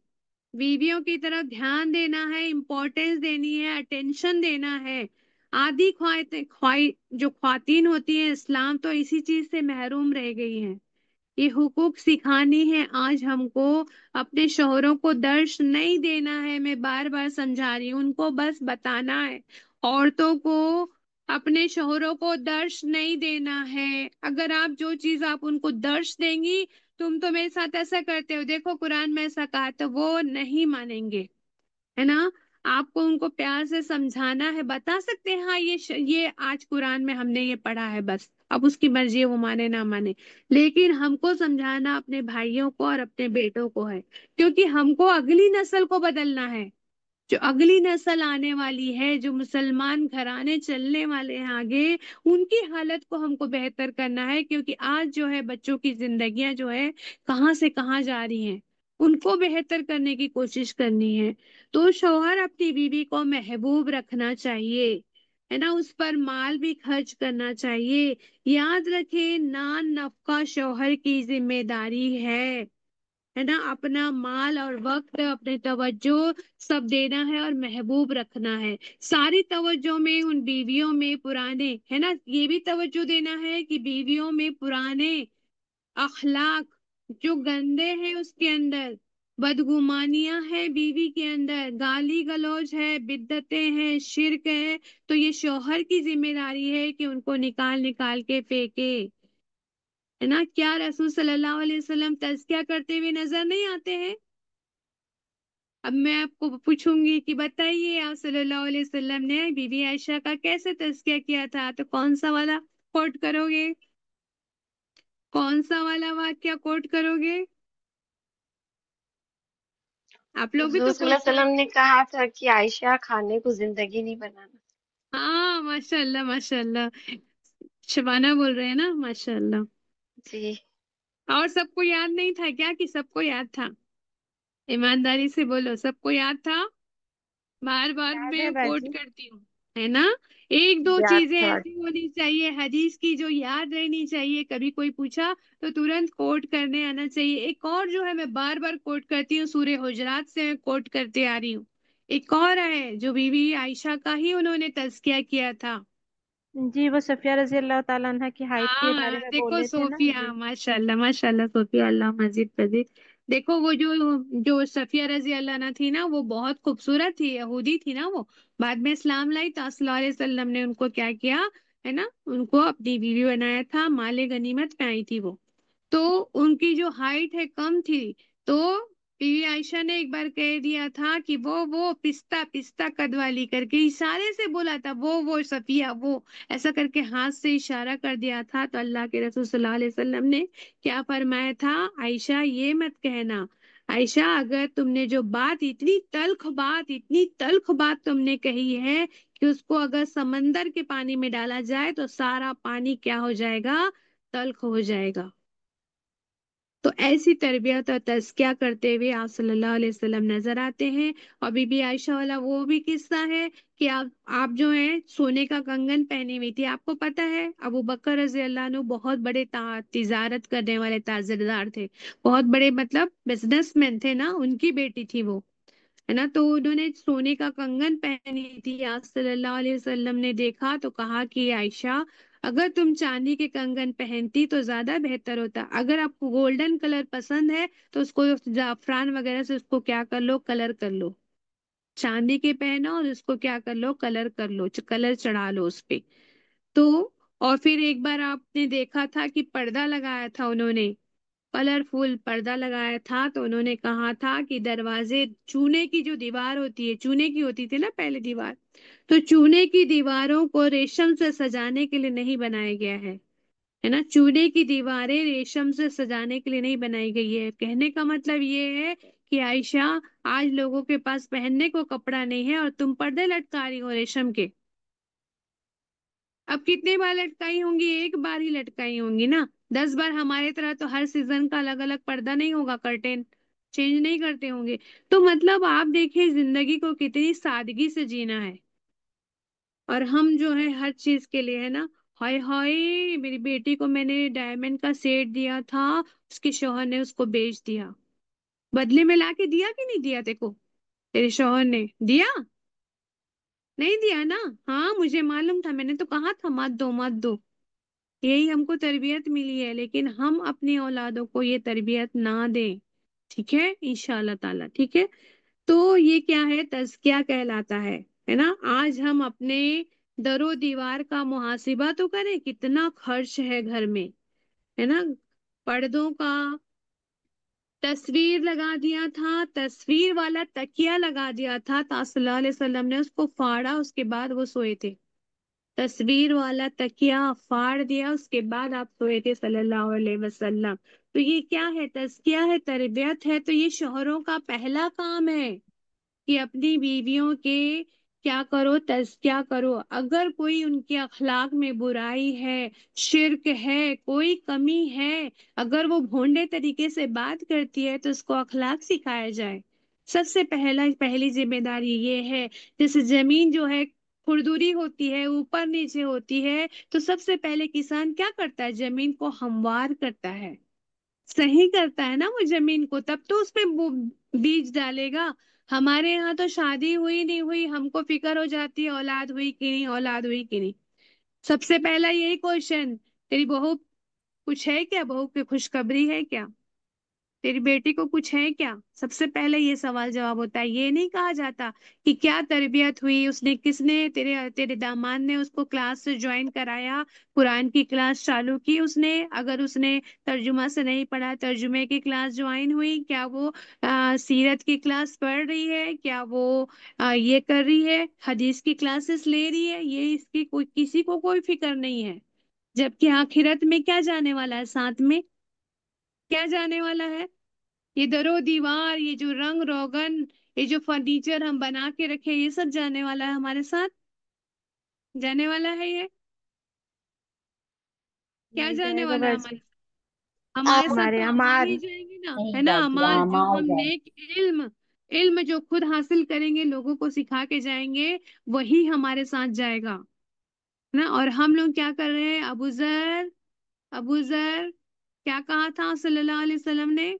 بیویوں کی طرف دھیان دینا ہے، امپورٹینس دینی ہے، اٹینشن دینا ہے۔ آدھی جو خواتین ہوتی ہیں اسلام تو اسی چیز سے محروم رہ گئی ہیں۔ یہ حقوق سکھانی ہے آج ہم کو، اپنے شوہروں کو درس نہیں دینا ہے، میں بار بار سمجھا رہی ہوں، ان کو بس بتانا ہے، عورتوں کو اپنے شوہروں کو درس نہیں دینا ہے۔ اگر آپ جو چیز آپ ان کو درس دیں گی، تم تو میرے ساتھ ایسا کرتے ہو، دیکھو قرآن میں ایسا کہا، تو وہ نہیں مانیں گے، ہے نا۔ آپ کو ان کو پیار سے سمجھانا ہے، بتا سکتے ہیں ہاں یہ آج قرآن میں ہم نے یہ پڑھا ہے، بس اب اس کی مرضی ہے وہ مانے نہ مانے، لیکن ہم کو سمجھانا اپنے بھائیوں کو اور اپنے بیٹوں کو ہے، کیونکہ ہم کو اگلی نسل کو بدلنا ہے۔ جو اگلی نسل آنے والی ہے، جو مسلمان گھرانے چلنے والے ہیں آگے، ان کی حالت کو ہم کو بہتر کرنا ہے، کیونکہ آج جو ہے بچوں کی زندگیاں جو ہے کہاں سے کہاں جا رہی ہیں، ان کو بہتر کرنے کی کوشش کرنی ہے۔ تو شوہر اپنی بیوی کو محبوب رکھنا چاہیے، ہے نا، اس پر مال بھی خرچ کرنا چاہیے۔ یاد رکھے نان نفقہ شوہر کی ذمہ داری ہے نا، اپنا مال اور وقت، اپنے توجہ سب دینا ہے اور محبوب رکھنا ہے۔ ساری توجہ میں ان بیویوں میں پرانے، ہے نا، یہ بھی توجہ دینا ہے کہ بیویوں میں پرانے اخلاق جو گندے ہیں، اس کے اندر بدگمانیاں ہیں، بیوی کے اندر گالی گلوچ ہے، بدعتیں ہیں، شرک ہے، تو یہ شوہر کی ذمہ داری ہے کہ ان کو نکال نکال کے پھینکے، ہے نا۔ کیا رسول صلی اللہ علیہ وسلم تزکیہ کرتے ہوئے نظر نہیں آتے ہیں؟ اب میں آپ کو پوچھوں گی کہ بتائیے آپ صلی اللہ علیہ وسلم نے بی بی عائشہ کا کیسے تزکیہ کیا تھا؟ تو کون سا والا کوٹ کرو گے؟ کون سا والا واقعہ کوٹ کرو گے؟ آپ لوگ بھی حضور تو صلی اللہ کوٹ علیہ وسلم نے کہا تھا کہ عائشہ کھانے کو زندگی نہیں بنانا۔ ہاں ماشاء اللہ ماشاء اللہ، شبانہ بول رہے ہیں نا، ماشاء اللہ۔ جی اور سب کو یاد نہیں تھا کیا کہ سب کو یاد تھا؟ ایمانداری سے بولو، سب کو یاد تھا؟ بار بار یاد میں ہے کوٹ باجی؟ کرتی ہوں، ہے نا۔ ایک دو یاد چیزیں تھا۔ ایسی ہونی چاہیے حدیث کی جو یاد رہنی چاہیے، کبھی کوئی پوچھا تو ترنت کوٹ کرنے آنا چاہیے۔ ایک اور جو ہے میں بار بار کوٹ کرتی ہوں، سورہ حجرات سے میں کوٹ کرتے آ رہی ہوں، ایک اور ہے جو بی بی عائشہ کا ہی انہوں نے تزکیہ کیا تھا۔ جی وہ صفیہ رضی اللہ تعالیٰ عنہ کی ہائٹ کے ہاں بارے میں دیکھو بولے تھے نا صوفیہ، جی۔ ماشاء اللہ صوفیہ، اللہ مزید مزید۔ دیکھو وہ جو صفیہ رضی اللہ عنہ تھی نا، وہ بہت خوبصورت تھی، یہودی تھی نا، وہ بعد میں اسلام لائی تو صلی اللہ علیہ وسلم نے ان کو کیا کیا ہے نا، ان کو اپنی بیوی بنایا تھا، مال غنیمت میں آئی تھی وہ، تو ان کی جو ہائٹ ہے کم تھی، تو بی بی عائشہ نے ایک بار کہہ دیا تھا کہ وہ پستہ قد والی کر کے اشارے سے بولا تھا، وہ صفیہ، وہ ایسا کر کے ہاتھ سے اشارہ کر دیا تھا، تو اللہ کے رسول صلی اللہ علیہ وسلم نے کیا فرمایا تھا؟ عائشہ یہ مت کہنا، عائشہ اگر تم نے جو بات اتنی تلخ بات تم نے کہی ہے کہ اس کو اگر سمندر کے پانی میں ڈالا جائے تو سارا پانی کیا ہو جائے گا؟ تلخ ہو جائے گا۔ تو ایسی تربیت اور تزکیہ کرتے ہوئے آپ صلی اللہ علیہ وسلم نظر آتے ہیں۔ اور بی بی عائشہ والا وہ بھی قصہ ہے کہ آپ جو ہیں سونے کا کنگن پہنی ہوئی تھی۔ آپ کو پتہ ہے ابو بکر رضی اللہ عنہ بہت بڑے تجارت کرنے والے تاجردار تھے، بہت بڑے مطلب بزنس مین تھے نا، ان کی بیٹی تھی وہ، ہے نا۔ تو انہوں نے سونے کا کنگن پہنی تھی، آپ صلی اللہ علیہ وسلم نے دیکھا تو کہا کہ عائشہ اگر تم چاندی کے کنگن پہنتی تو زیادہ بہتر ہوتا، اگر آپ کو گولڈن کلر پسند ہے تو اس کو زعفران وغیرہ سے اس کو کیا کر لو، کلر کر لو، چاندی کے پہنو اور اس کو کیا کر لو، کلر کر لو، کلر چڑھا لو اس پہ۔ تو اور پھر ایک بار آپ نے دیکھا تھا کہ پردہ لگایا تھا انہوں نے، کلرفل پردہ لگایا تھا، تو انہوں نے کہا تھا کہ دروازے چونے کی جو دیوار ہوتی ہے، چونے کی ہوتی تھی نا پہلے دیوار، تو چونے کی دیواروں کو ریشم سے سجانے کے لیے نہیں بنایا گیا ہے نا، چونے کی دیواریں ریشم سے سجانے کے لیے نہیں بنائی گئی ہے۔ کہنے کا مطلب یہ ہے کہ عائشہ آج لوگوں کے پاس پہننے کو کپڑا نہیں ہے اور تم پردے لٹکا رہی ہو ریشم کے۔ اب کتنے بار لٹکائی ہوں گی؟ ایک بار ہی لٹکائی ہوں گی نا، 10 بار ہمارے طرح تو ہر سیزن کا الگ الگ پردہ نہیں ہوگا، کرٹین چینج نہیں کرتے ہوں گے۔ تو مطلب آپ دیکھیں زندگی کو کتنی سادگی سے جینا ہے، اور ہم جو ہے ہر چیز کے لیے ہے نا، ہائے ہائے میری بیٹی کو میں نے ڈائمنڈ کا سیٹ دیا تھا، اس کے شوہر نے اس کو بیچ دیا، بدلے میں لا کے دیا کہ نہیں دیا؟ دیکھو تیرے شوہر نے دیا نہیں دیا نا؟ ہاں مجھے معلوم تھا، میں نے تو کہا تھا مت دو مت دو، یہی ہم کو تربیت ملی ہے، لیکن ہم اپنی اولادوں کو یہ تربیت نہ دیں، ٹھیک ہے انشاءاللہ تعالی، ٹھیک ہے۔ تو یہ کیا ہے؟ تزکیہ کہلاتا ہے نا۔ آج ہم اپنے در و دیوار کا محاسبہ تو کریں، کتنا خرچ ہے گھر میں، ہے نا۔ پردوں کا تصویر لگا دیا تھا، تصویر والا تکیہ لگا دیا تھا، تو صلی اللہ علیہ وسلم نے اس کو پھاڑا، اس کے بعد وہ سوئے تھے۔ تصویر والا تکیہ پھاڑ دیا، اس کے بعد آپ سوئے تھے صلی اللہ علیہ وسلم۔ تو یہ کیا ہے؟ تزکیہ ہے، تربیت ہے۔ تو یہ شوہروں کا پہلا کام ہے کہ اپنی بیویوں کے کیا کرو؟ تزکیہ کرو۔ اگر کوئی ان کے اخلاق میں برائی ہے، شرک ہے، کوئی کمی ہے، اگر وہ بھونڈے طریقے سے بات کرتی ہے تو اس کو اخلاق سکھایا جائے۔ سب سے پہلی ذمہ داری یہ ہے، جیسے زمین جو ہے کھردری ہوتی ہے، اوپر نیچے ہوتی ہے، تو سب سے پہلے کسان کیا کرتا ہے؟ زمین کو ہموار کرتا ہے، صحیح کرتا ہے نا وہ زمین کو، تب تو اس پہ بیج ڈالے گا۔ ہمارے یہاں تو شادی ہوئی نہیں ہوئی ہم کو فکر ہو جاتی ہے اولاد ہوئی کہ نہیں، اولاد ہوئی کہ نہیں۔ سب سے پہلا یہی کوشچن، تیری بہو کچھ ہے کیا؟ بہو کی خوشخبری ہے کیا؟ تیری بیٹی کو کچھ ہے کیا؟ سب سے پہلے یہ سوال جواب ہوتا ہے۔ یہ نہیں کہا جاتا کہ کیا تربیت ہوئی، اس نے کس نے، تیرے داماد نے اس کو کلاس سے جوائن کرایا، قرآن کی کلاس چالو کی اس نے، اگر اس نے ترجمہ سے نہیں پڑھا ترجمے کی کلاس جوائن ہوئی، کیا وہ سیرت کی کلاس پڑھ رہی ہے، کیا وہ یہ کر رہی ہے، حدیث کی کلاسز لے رہی ہے، یہ اس کی کسی کو کوئی فکر نہیں ہے۔ جبکہ آخرت میں کیا جانے والا ہے؟ ساتھ میں کیا جانے والا ہے؟ یہ در و دیوار، یہ جو رنگ روغن، یہ جو فرنیچر ہم بنا کے رکھے، یہ سب جانے والا ہے، ہمارے ساتھ جانے والا ہے۔ یہ کیا نہیں جانے جائے گا والا ہے ویسے، ہمارے ساتھ؟ ہمارے ساتھ ہمارے تو امال ہی امال جائیں گے نا، نہیں ہے نا، جاتی، امال جو اعمال ہم جائے۔ نیک علم جو خود حاصل کریں گے، لوگوں کو سکھا کے جائیں گے، وہی ہمارے ساتھ جائے گا نا۔ اور ہم لوگ کیا کر رہے ہیں؟ ابو ذر کیا کہا تھا صلی اللہ علیہ وسلم نے؟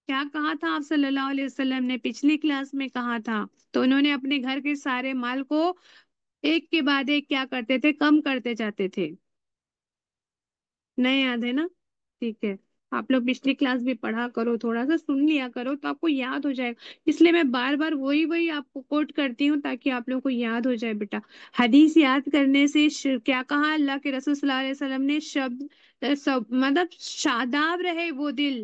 کیا کہا تھا آپ صلی اللہ علیہ وسلم نے؟ پچھلی کلاس میں کہا تھا، تو انہوں نے اپنے گھر کے سارے مال کو ایک کے بعد ایک کیا کرتے تھے؟ کم کرتے جاتے تھے۔ نہیں یاد ہے نا؟ ٹھیک ہے، آپ لوگ پچھلی کلاس بھی پڑھا کرو، تھوڑا سا سن لیا کرو تو آپ کو یاد ہو جائے گا، اس لیے میں بار بار وہی آپ کو کوٹ کرتی ہوں تاکہ آپ لوگوں کو یاد ہو جائے بیٹا۔ حدیث یاد کرنے سے کیا کہا اللہ کے رسول صلی اللہ علیہ وسلم نے؟ مطلب شاداب رہے وہ دل،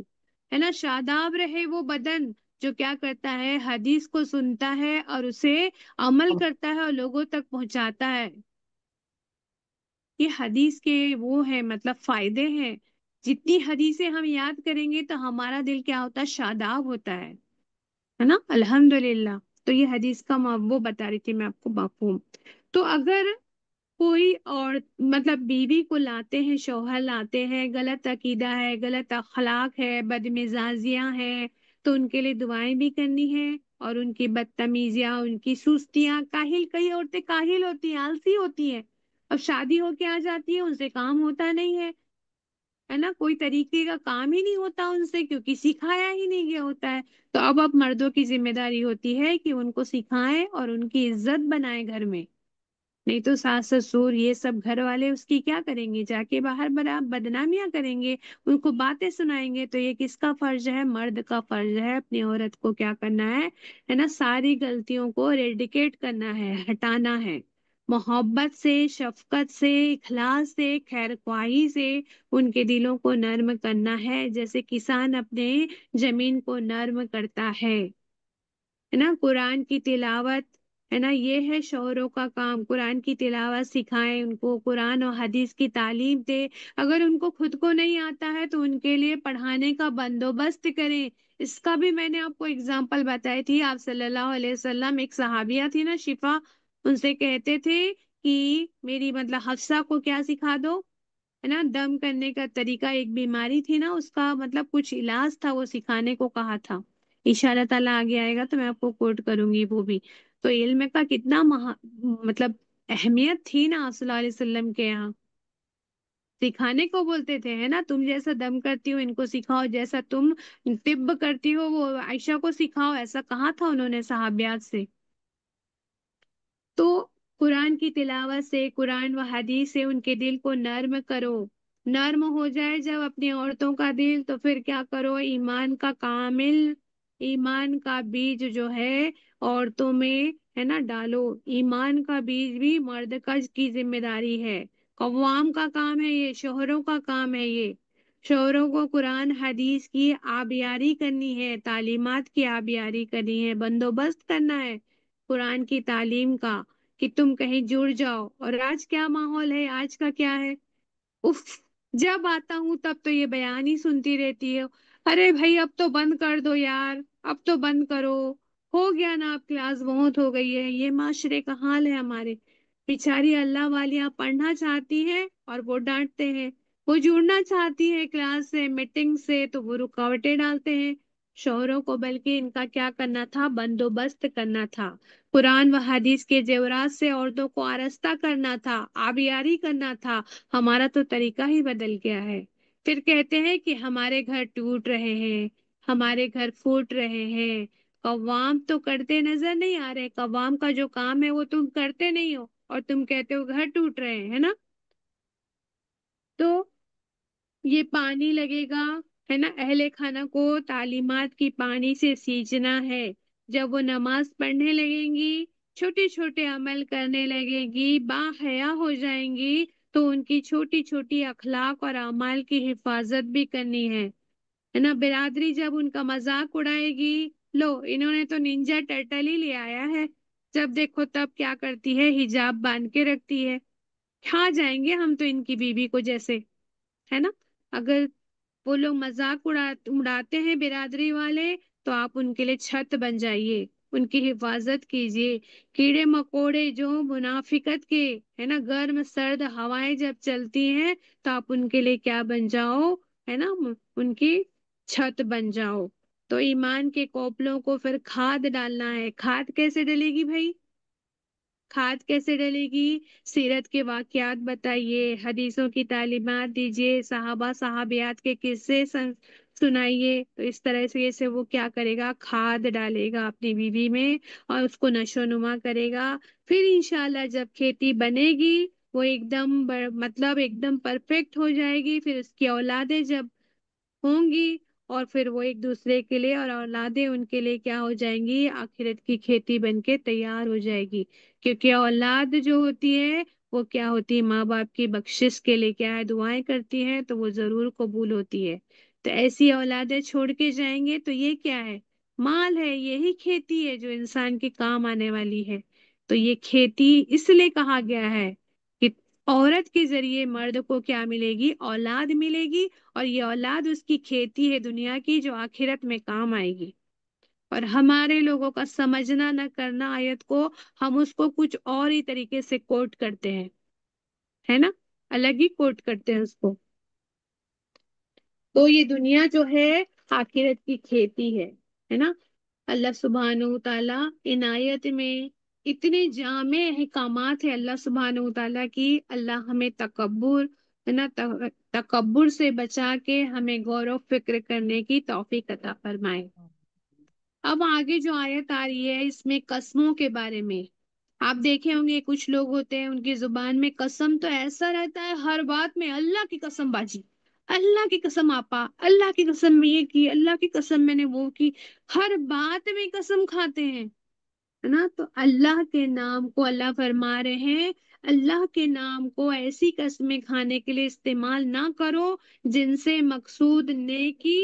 ہے نا، شاداب رہے وہ بدن جو کیا کرتا ہے؟ حدیث کو سنتا ہے اور اسے عمل کرتا ہے اور لوگوں تک پہنچاتا ہے۔ یہ حدیث کے وہ ہیں، مطلب فائدے ہیں جتنی حدیثیں ہم یاد کریں گے تو ہمارا دل کیا ہوتا ہے؟ شاداب ہوتا ہے نا، الحمدللہ۔ تو یہ حدیث کا وہ بتا رہی تھی میں آپ کو مفہوم۔ تو اگر کوئی اور مطلب بیوی کو لاتے ہیں، شوہر لاتے ہیں، غلط عقیدہ ہے، غلط اخلاق ہے، بدمزاجیاں ہیں، تو ان کے لیے دعائیں بھی کرنی ہے، اور ان کی بدتمیزیاں، ان کی سستیاں، کاہل، کئی عورتیں کاہل ہوتی ہیں، آلسی ہوتی ہیں، اب شادی ہو کے آ جاتی ہے، ان سے کام ہوتا نہیں ہے نا، کوئی طریقے کا کام ہی نہیں ہوتا ان سے، کیونکہ سکھایا ہی نہیں گیا ہوتا ہے۔ تو اب مردوں کی ذمہ داری ہوتی ہے کہ ان کو سکھائیں اور ان کی عزت بنائیں گھر میں، نہیں تو ساس سسر یہ سب گھر والے اس کی کیا کریں گے؟ جا کے باہر بدنامیاں کریں گے، ان کو باتیں سنائیں گے۔ تو یہ کس کا فرض ہے؟ مرد کا فرض ہے اپنی عورت کو کیا کرنا ہے نا، ساری غلطیوں کو ریڈیکیٹ کرنا ہے، ہٹانا ہے، محبت سے، شفقت سے، اخلاص سے، خیر خواہی سے ان کے دلوں کو نرم کرنا ہے، جیسے کسان اپنے زمین کو نرم کرتا ہے نا۔ قرآن کی تلاوت ہے نا، یہ ہے شوہروں کا کام، قرآن کی تلاوت سکھائیں ان کو، قرآن اور حدیث کی تعلیم دے۔ اگر ان کو خود کو نہیں آتا ہے تو ان کے لیے پڑھانے کا بندوبست کریں۔ اس کا بھی میں نے آپ کو اگزامپل بتائی تھی، آپ صلی اللہ علیہ وسلم، ایک صحابیہ تھی نا شفا، ان سے کہتے تھے کہ میری مطلب حفصہ کو کیا سکھا دو، ہے نا، دم کرنے کا طریقہ، ایک بیماری تھی نا اس کا مطلب کچھ علاج تھا، وہ سکھانے کو کہا تھا، انشاءاللہ تعالیٰ آگے آئے گا تو میں آپ کو کوٹ کروں گی وہ بھی۔ تو علم کا کتنا مطلب اہمیت تھی نا آپ صلی اللہ علیہ وسلم کے یہاں، سکھانے کو بولتے تھے، ہے نا، تم جیسا دم کرتی ہو ان کو سکھاؤ، جیسا تم طب کرتی ہو وہ عائشہ کو سکھاؤ، ایسا کہا تھا انہوں نے صحابیات سے۔ تو قرآن کی تلاوت سے، قرآن و حدیث سے ان کے دل کو نرم کرو، نرم ہو جائے جب اپنی عورتوں کا دل، تو پھر کیا کرو؟ ایمان کا کامل، ایمان کا بیج جو ہے عورتوں میں ہے نا ڈالو، ایمان کا بیج بھی مرد کی ذمہ داری ہے، قوام کا کام ہے یہ، شوہروں کا کام ہے یہ، شوہروں کو قرآن حدیث کی آبیاری کرنی ہے، تعلیمات کی آبیاری کرنی ہے، بندوبست کرنا ہے قرآن کی تعلیم کا، کہ تم کہیں جڑ جاؤ۔ اور آج کیا ماحول ہے، آج کا کیا ہے؟ اف، جب آتا ہوں تب تو یہ بیان ہی سنتی رہتی ہے، ارے بھائی اب تو بند کر دو یار، اب تو بند کرو، ہو گیا نا، اب کلاس بہت ہو گئی ہے۔ یہ معاشرے کا حال ہے ہمارے، بیچاری اللہ والیاں پڑھنا چاہتی ہیں اور وہ ڈانٹتے ہیں، وہ جڑنا چاہتی ہے کلاس سے، میٹنگ سے، تو وہ رکاوٹیں ڈالتے ہیں شوہروں کو۔ بلکہ ان کا کیا کرنا تھا؟ بندوبست کرنا تھا، قرآن و حدیث کے زیورات سے عورتوں کو آراستہ کرنا تھا، آبیاری کرنا تھا۔ ہمارا تو طریقہ ہی بدل گیا ہے۔ پھر کہتے ہیں کہ ہمارے گھر ٹوٹ رہے ہیں، ہمارے گھر پھوٹ رہے ہیں، قوام تو کرتے نظر نہیں آ رہے، قوام کا جو کام ہے وہ تم کرتے نہیں ہو، اور تم کہتے ہو گھر ٹوٹ رہے ہیں، ہے نا۔ تو یہ پانی لگے گا، ہے نا، اہل خانہ کو تعلیمات کی پانی سے سینچنا ہے، جب وہ نماز پڑھنے لگیں گی، چھوٹے چھوٹے عمل کرنے لگیں گی، باحیا ہو جائیں گی، تو ان کی چھوٹی چھوٹی اخلاق اور اعمال کی حفاظت بھی کرنی ہے نا۔ برادری جب ان کا مذاق اڑائے گی، لو انہوں نے تو ننجا ٹرٹل ہی لے آیا ہے، جب دیکھو تب کیا کرتی ہے؟ حجاب باندھ کے رکھتی ہے، کھا جائیں گے ہم تو ان کی بیوی کو جیسے، ہے نا۔ اگر وہ لوگ مذاق اڑاتے ہیں برادری والے، تو آپ ان کے لیے چھت بن جائیے، ان کی حفاظت کیجیے۔ کیڑے مکوڑے جو منافقت کے، ہے نا، گرم سرد ہوائیں جب چلتی ہیں، تو آپ ان کے لیے کیا بن جاؤ؟ ہے نا، ان کی چھت بن جاؤ۔ تو ایمان کے کوپلوں کو پھر کھاد ڈالنا ہے۔ کھاد کیسے ڈلے گی بھائی؟ کھاد کیسے ڈلے گی؟ سیرت کے واقعات بتائیے، حدیثوں کی تعلیمات دیجیے، صحابہ صحابیات کے قصے سنائیے، تو اس طرح سے وہ کیا کرے گا؟ کھاد ڈالے گا اپنی بیوی میں، اور اس کو نشو نما کرے گا۔ پھر انشاءاللہ جب کھیتی بنے گی، وہ ایک دم مطلب ایک دم پرفیکٹ ہو جائے گی، پھر اس کی اولادیں جب ہوں گی، اور پھر وہ ایک دوسرے کے لیے، اور اولادیں ان کے لیے کیا ہو جائیں گی؟ آخرت کی کھیتی بن کے تیار ہو جائے گی۔ کیونکہ اولاد جو ہوتی ہے وہ کیا ہوتی ہے؟ ماں باپ کی بخشش کے لیے کیا ہے؟ دعائیں کرتی ہے، تو وہ ضرور قبول ہوتی ہے۔ تو ایسی اولادیں چھوڑ کے جائیں گے تو یہ کیا ہے؟ مال ہے، یہی کھیتی ہے جو انسان کے کام آنے والی ہے۔ تو یہ کھیتی اس لیے کہا گیا ہے کہ عورت کے ذریعے مرد کو کیا ملے گی؟ اولاد ملے گی، اور یہ اولاد اس کی کھیتی ہے دنیا کی جو آخرت میں کام آئے گی۔ اور ہمارے لوگوں کا سمجھنا نہ کرنا آیت کو، ہم اس کو کچھ اور ہی طریقے سے کوٹ کرتے ہیں، ہے نا، الگ ہی کوٹ کرتے ہیں اس کو۔ تو یہ دنیا جو ہے آخرت کی کھیتی ہے نا۔ اللہ سبحانہ و تعالیٰ عنایت میں اتنے جامع احکامات ہیں اللہ سبحانہ و تعالیٰ کی، اللہ ہمیں تکبر ہے نا، تکبر سے بچا کے ہمیں غور و فکر کرنے کی توفیق عطا فرمائے۔ اب آگے جو آیت آ رہی ہے اس میں قسموں کے بارے میں، آپ دیکھے ہوں گے کچھ لوگ ہوتے ہیں ان کی زبان میں قسم تو ایسا رہتا ہے، ہر بات میں اللہ کی قسم باجی، اللہ کی قسم آپا، اللہ کی قسم میں یہ کی، اللہ کی قسم میں نے وہ کی، ہر بات میں قسم کھاتے ہیں، ہے نا۔ تو اللہ کے نام کو اللہ فرما رہے ہیں اللہ کے نام کو ایسی قسمیں کھانے کے لیے استعمال نہ کرو جن سے مقصود نیکی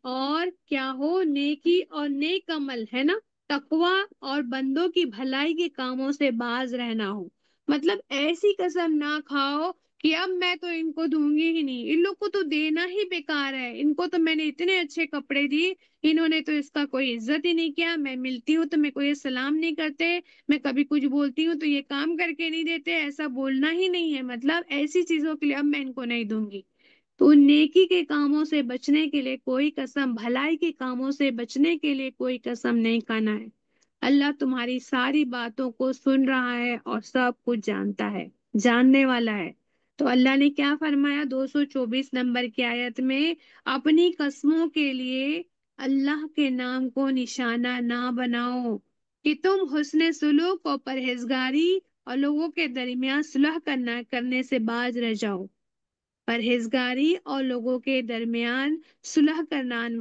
اور کیا ہو، نیکی اور نیک عمل، ہے نا، تقوی اور بندوں کی بھلائی کے کاموں سے باز رہنا ہو۔ مطلب ایسی قسم نہ کھاؤ کہ اب میں تو ان کو دوں گی ہی نہیں، ان لوگ کو تو دینا ہی بیکار ہے، ان کو تو میں نے اتنے اچھے کپڑے دیے، انہوں نے تو اس کا کوئی عزت ہی نہیں کیا، میں ملتی ہوں تو میں کوئی سلام نہیں کرتے، میں کبھی کچھ بولتی ہوں تو یہ کام کر کے نہیں دیتے، ایسا بولنا ہی نہیں ہے، مطلب ایسی چیزوں کے لیے اب میں ان کو نہیں دوں گی۔ تو نیکی کے کاموں سے بچنے کے لیے کوئی قسم، بھلائی کے کاموں سے بچنے کے لیے کوئی قسم نہیں کھانا ہے۔ اللہ تمہاری ساری باتوں کو سن رہا ہے اور سب کچھ جانتا ہے، جاننے والا ہے۔ تو اللہ نے کیا فرمایا 224 نمبر کی آیت میں، اپنی قسموں کے لیے اللہ کے نام کو نشانہ نہ بناؤ کہ تم حسن سلوک اور پرہیزگاری اور لوگوں کے درمیان صلح کرنے سے باز رہ جاؤ، پرہیزگاری اور لوگوں کے درمیان صلح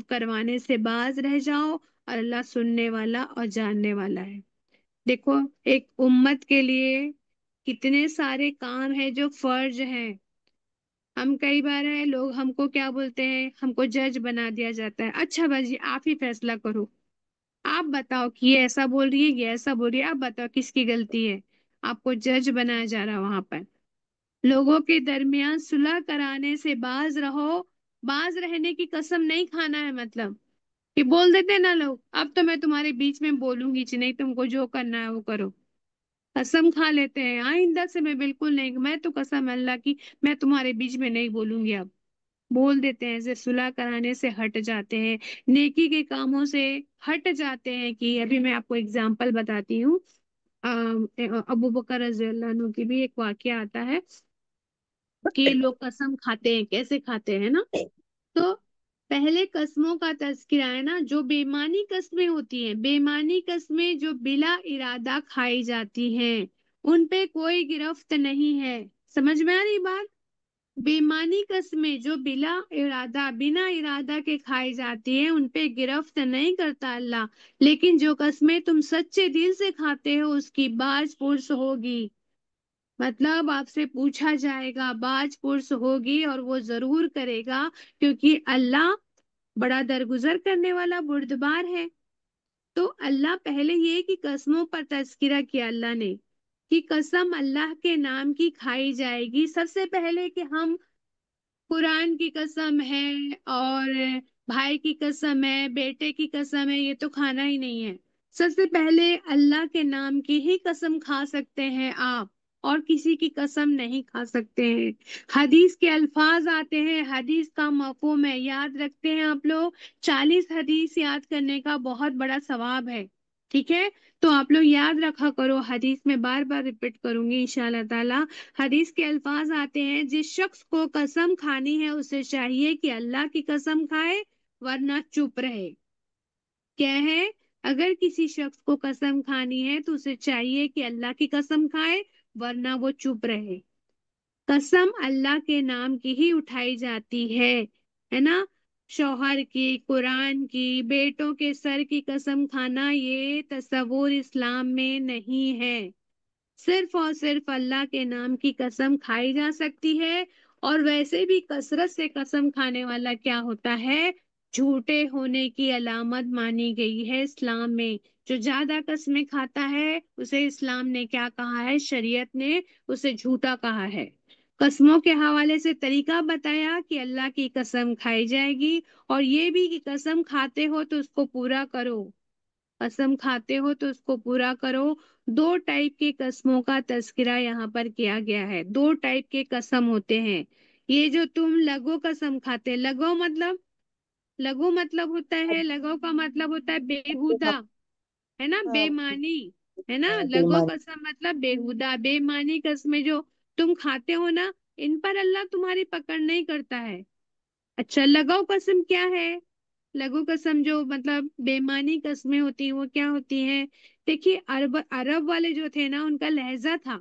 کروانے سے باز رہ جاؤ، اور اللہ سننے والا اور جاننے والا ہے۔ دیکھو ایک امت کے لیے کتنے سارے کام ہیں جو فرض ہیں۔ ہم کئی بار ہیں لوگ ہم کو کیا بولتے ہیں، ہم کو جج بنا دیا جاتا ہے، اچھا باجی آپ ہی فیصلہ کرو، آپ بتاؤ کہ یہ ایسا بول رہی ہے، یہ ایسا بول رہی ہے، آپ بتاؤ کس کی غلطی ہے، آپ کو جج بنایا جا رہا ہے وہاں پر۔ لوگوں کے درمیان صلح کرانے سے باز رہو، باز رہنے کی قسم نہیں کھانا ہے، مطلب کہ بول دیتے نا لوگ اب تو میں تمہارے بیچ میں بولوں گی نہیں، تم کو جو کرنا ہے وہ کرو، قسم کھا لیتے ہیں آئندہ سے میں بالکل نہیں، میں تو قسم اللہ کی میں تمہارے بیچ میں نہیں بولوں گی، اب بول دیتے ہیں، ایسے صلح کرانے سے ہٹ جاتے ہیں، نیکی کے کاموں سے ہٹ جاتے ہیں۔ کہ ابھی میں آپ کو اگزامپل بتاتی ہوں، ابو بکر رضی اللہ عنہ کی بھی ایک واقعہ آتا ہے کہ لوگ قسم کھاتے ہیں، کیسے کھاتے ہیں نا۔ تو پہلے قسموں کا تذکرہ ہے نا، جو بےمانی قسمیں ہوتی ہیں، بےمانی قسمیں جو بلا ارادہ کھائی جاتی ہیں ان پہ کوئی گرفت نہیں ہے، سمجھ میں آ رہی بات؟ بےمانی قسمیں جو بنا ارادہ کے کھائی جاتی ہیں ان پہ گرفت نہیں کرتا اللہ، لیکن جو قسمیں تم سچے دل سے کھاتے ہو اس کی باز پرس ہوگی، مطلب آپ سے پوچھا جائے گا، باز پرس ہوگی اور وہ ضرور کرے گا، کیونکہ اللہ بڑا درگزر کرنے والا بردبار ہے۔ تو اللہ پہلے یہ کہ قسموں پر تذکرہ کیا اللہ نے کہ قسم اللہ کے نام کی کھائی جائے گی، سب سے پہلے کہ ہم قرآن کی قسم ہے اور بھائی کی قسم ہے، بیٹے کی قسم ہے، یہ تو کھانا ہی نہیں ہے۔ سب سے پہلے اللہ کے نام کی ہی قسم کھا سکتے ہیں آپ، اور کسی کی قسم نہیں کھا سکتے ہیں۔ حدیث کے الفاظ آتے ہیں، حدیث کا مفہوم ہے، یاد رکھتے ہیں آپ لوگ، 40 حدیث یاد کرنے کا بہت بڑا ثواب ہے، ٹھیک ہے؟ تو آپ لوگ یاد رکھا کرو، حدیث میں بار بار ریپیٹ کروں گی انشاءاللہ تعالی۔ حدیث کے الفاظ آتے ہیں، جس شخص کو قسم کھانی ہے اسے چاہیے کہ اللہ کی قسم کھائے ورنہ چپ رہے۔ کیا ہے؟ اگر کسی شخص کو قسم کھانی ہے تو اسے چاہیے کہ اللہ کی قسم کھائے ورنہ وہ چپ رہے۔ قسم اللہ کے نام کی ہی اٹھائی جاتی ہے نا، شوہر کی، قرآن کی، بیٹوں کے سر کی قسم کھانا یہ تصور اسلام میں نہیں ہے، صرف اور صرف اللہ کے نام کی قسم کھائی جا سکتی ہے۔ اور ویسے بھی کثرت سے قسم کھانے والا کیا ہوتا ہے، جھوٹے ہونے کی علامت مانی گئی ہے اسلام میں۔ جو زیادہ قسمیں کھاتا ہے اسے اسلام نے کیا کہا ہے؟ شریعت نے اسے جھوٹا کہا ہے۔ قسموں کے حوالے سے طریقہ بتایا کہ اللہ کی قسم کھائی جائے گی، اور یہ بھی کہ قسم کھاتے ہو تو اس کو پورا کرو، قسم کھاتے ہو تو اس کو پورا کرو۔ دو ٹائپ کی قسموں کا تذکرہ یہاں پر کیا گیا ہے۔ دو ٹائپ کے قسم ہوتے ہیں۔ یہ جو تم لغو قسم کھاتے، لغو مطلب ہوتا ہے، لغو کا مطلب ہوتا ہے بےہودہ، ہے نا، بے معنی، ہے نا۔ لغو بیمانی قسم مطلب بےہودہ، بے معنی قسمیں جو تم کھاتے ہو نا، ان پر اللہ تمہاری پکڑ نہیں کرتا ہے۔ اچھا، لغو قسم کیا ہے؟ لغو قسم جو مطلب بے معنی قسمیں ہوتی ہیں وہ کیا ہوتی ہیں؟ دیکھیے، عرب والے جو تھے نا، ان کا لہجہ تھا،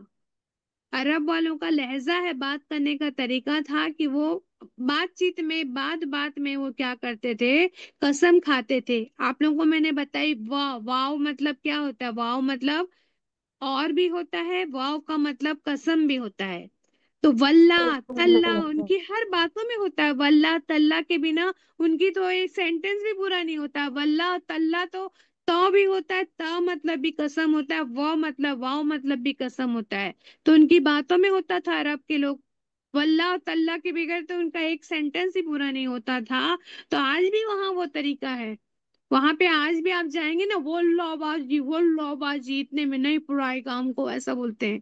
عرب والوں کا لہجہ ہے، بات کرنے کا طریقہ تھا کہ وہ بات چیت میں، بات میں وہ کیا کرتے تھے؟ قسم کھاتے تھے۔ آپ لوگوں کو میں نے بتائی واو، واو مطلب کیا ہوتا ہے؟ واو مطلب اور بھی ہوتا ہے، واو کا مطلب قسم بھی ہوتا ہے۔ تو واللہ تاللہ ان کی ہر باتوں میں ہوتا ہے۔ واللہ تاللہ کے بنا ان کی تو ایک سینٹنس بھی پورا نہیں ہوتا۔ واللہ تاللہ تو بھی ہوتا ہے، تا مطلب بھی قسم ہوتا ہے، واو مطلب بھی قسم ہوتا ہے۔ تو ان کی باتوں میں ہوتا تھا عرب کے لوگ، واللہ تاللہ کے بغیر تو ان کا ایک سینٹنس ہی پورا نہیں ہوتا تھا۔ تو آج بھی وہاں وہ طریقہ ہے، وہاں پہ آج بھی آپ جائیں گے نا، واللہ باجی اتنے میں نہیں پورائے گا ہم کو، ایسا بولتے ہیں۔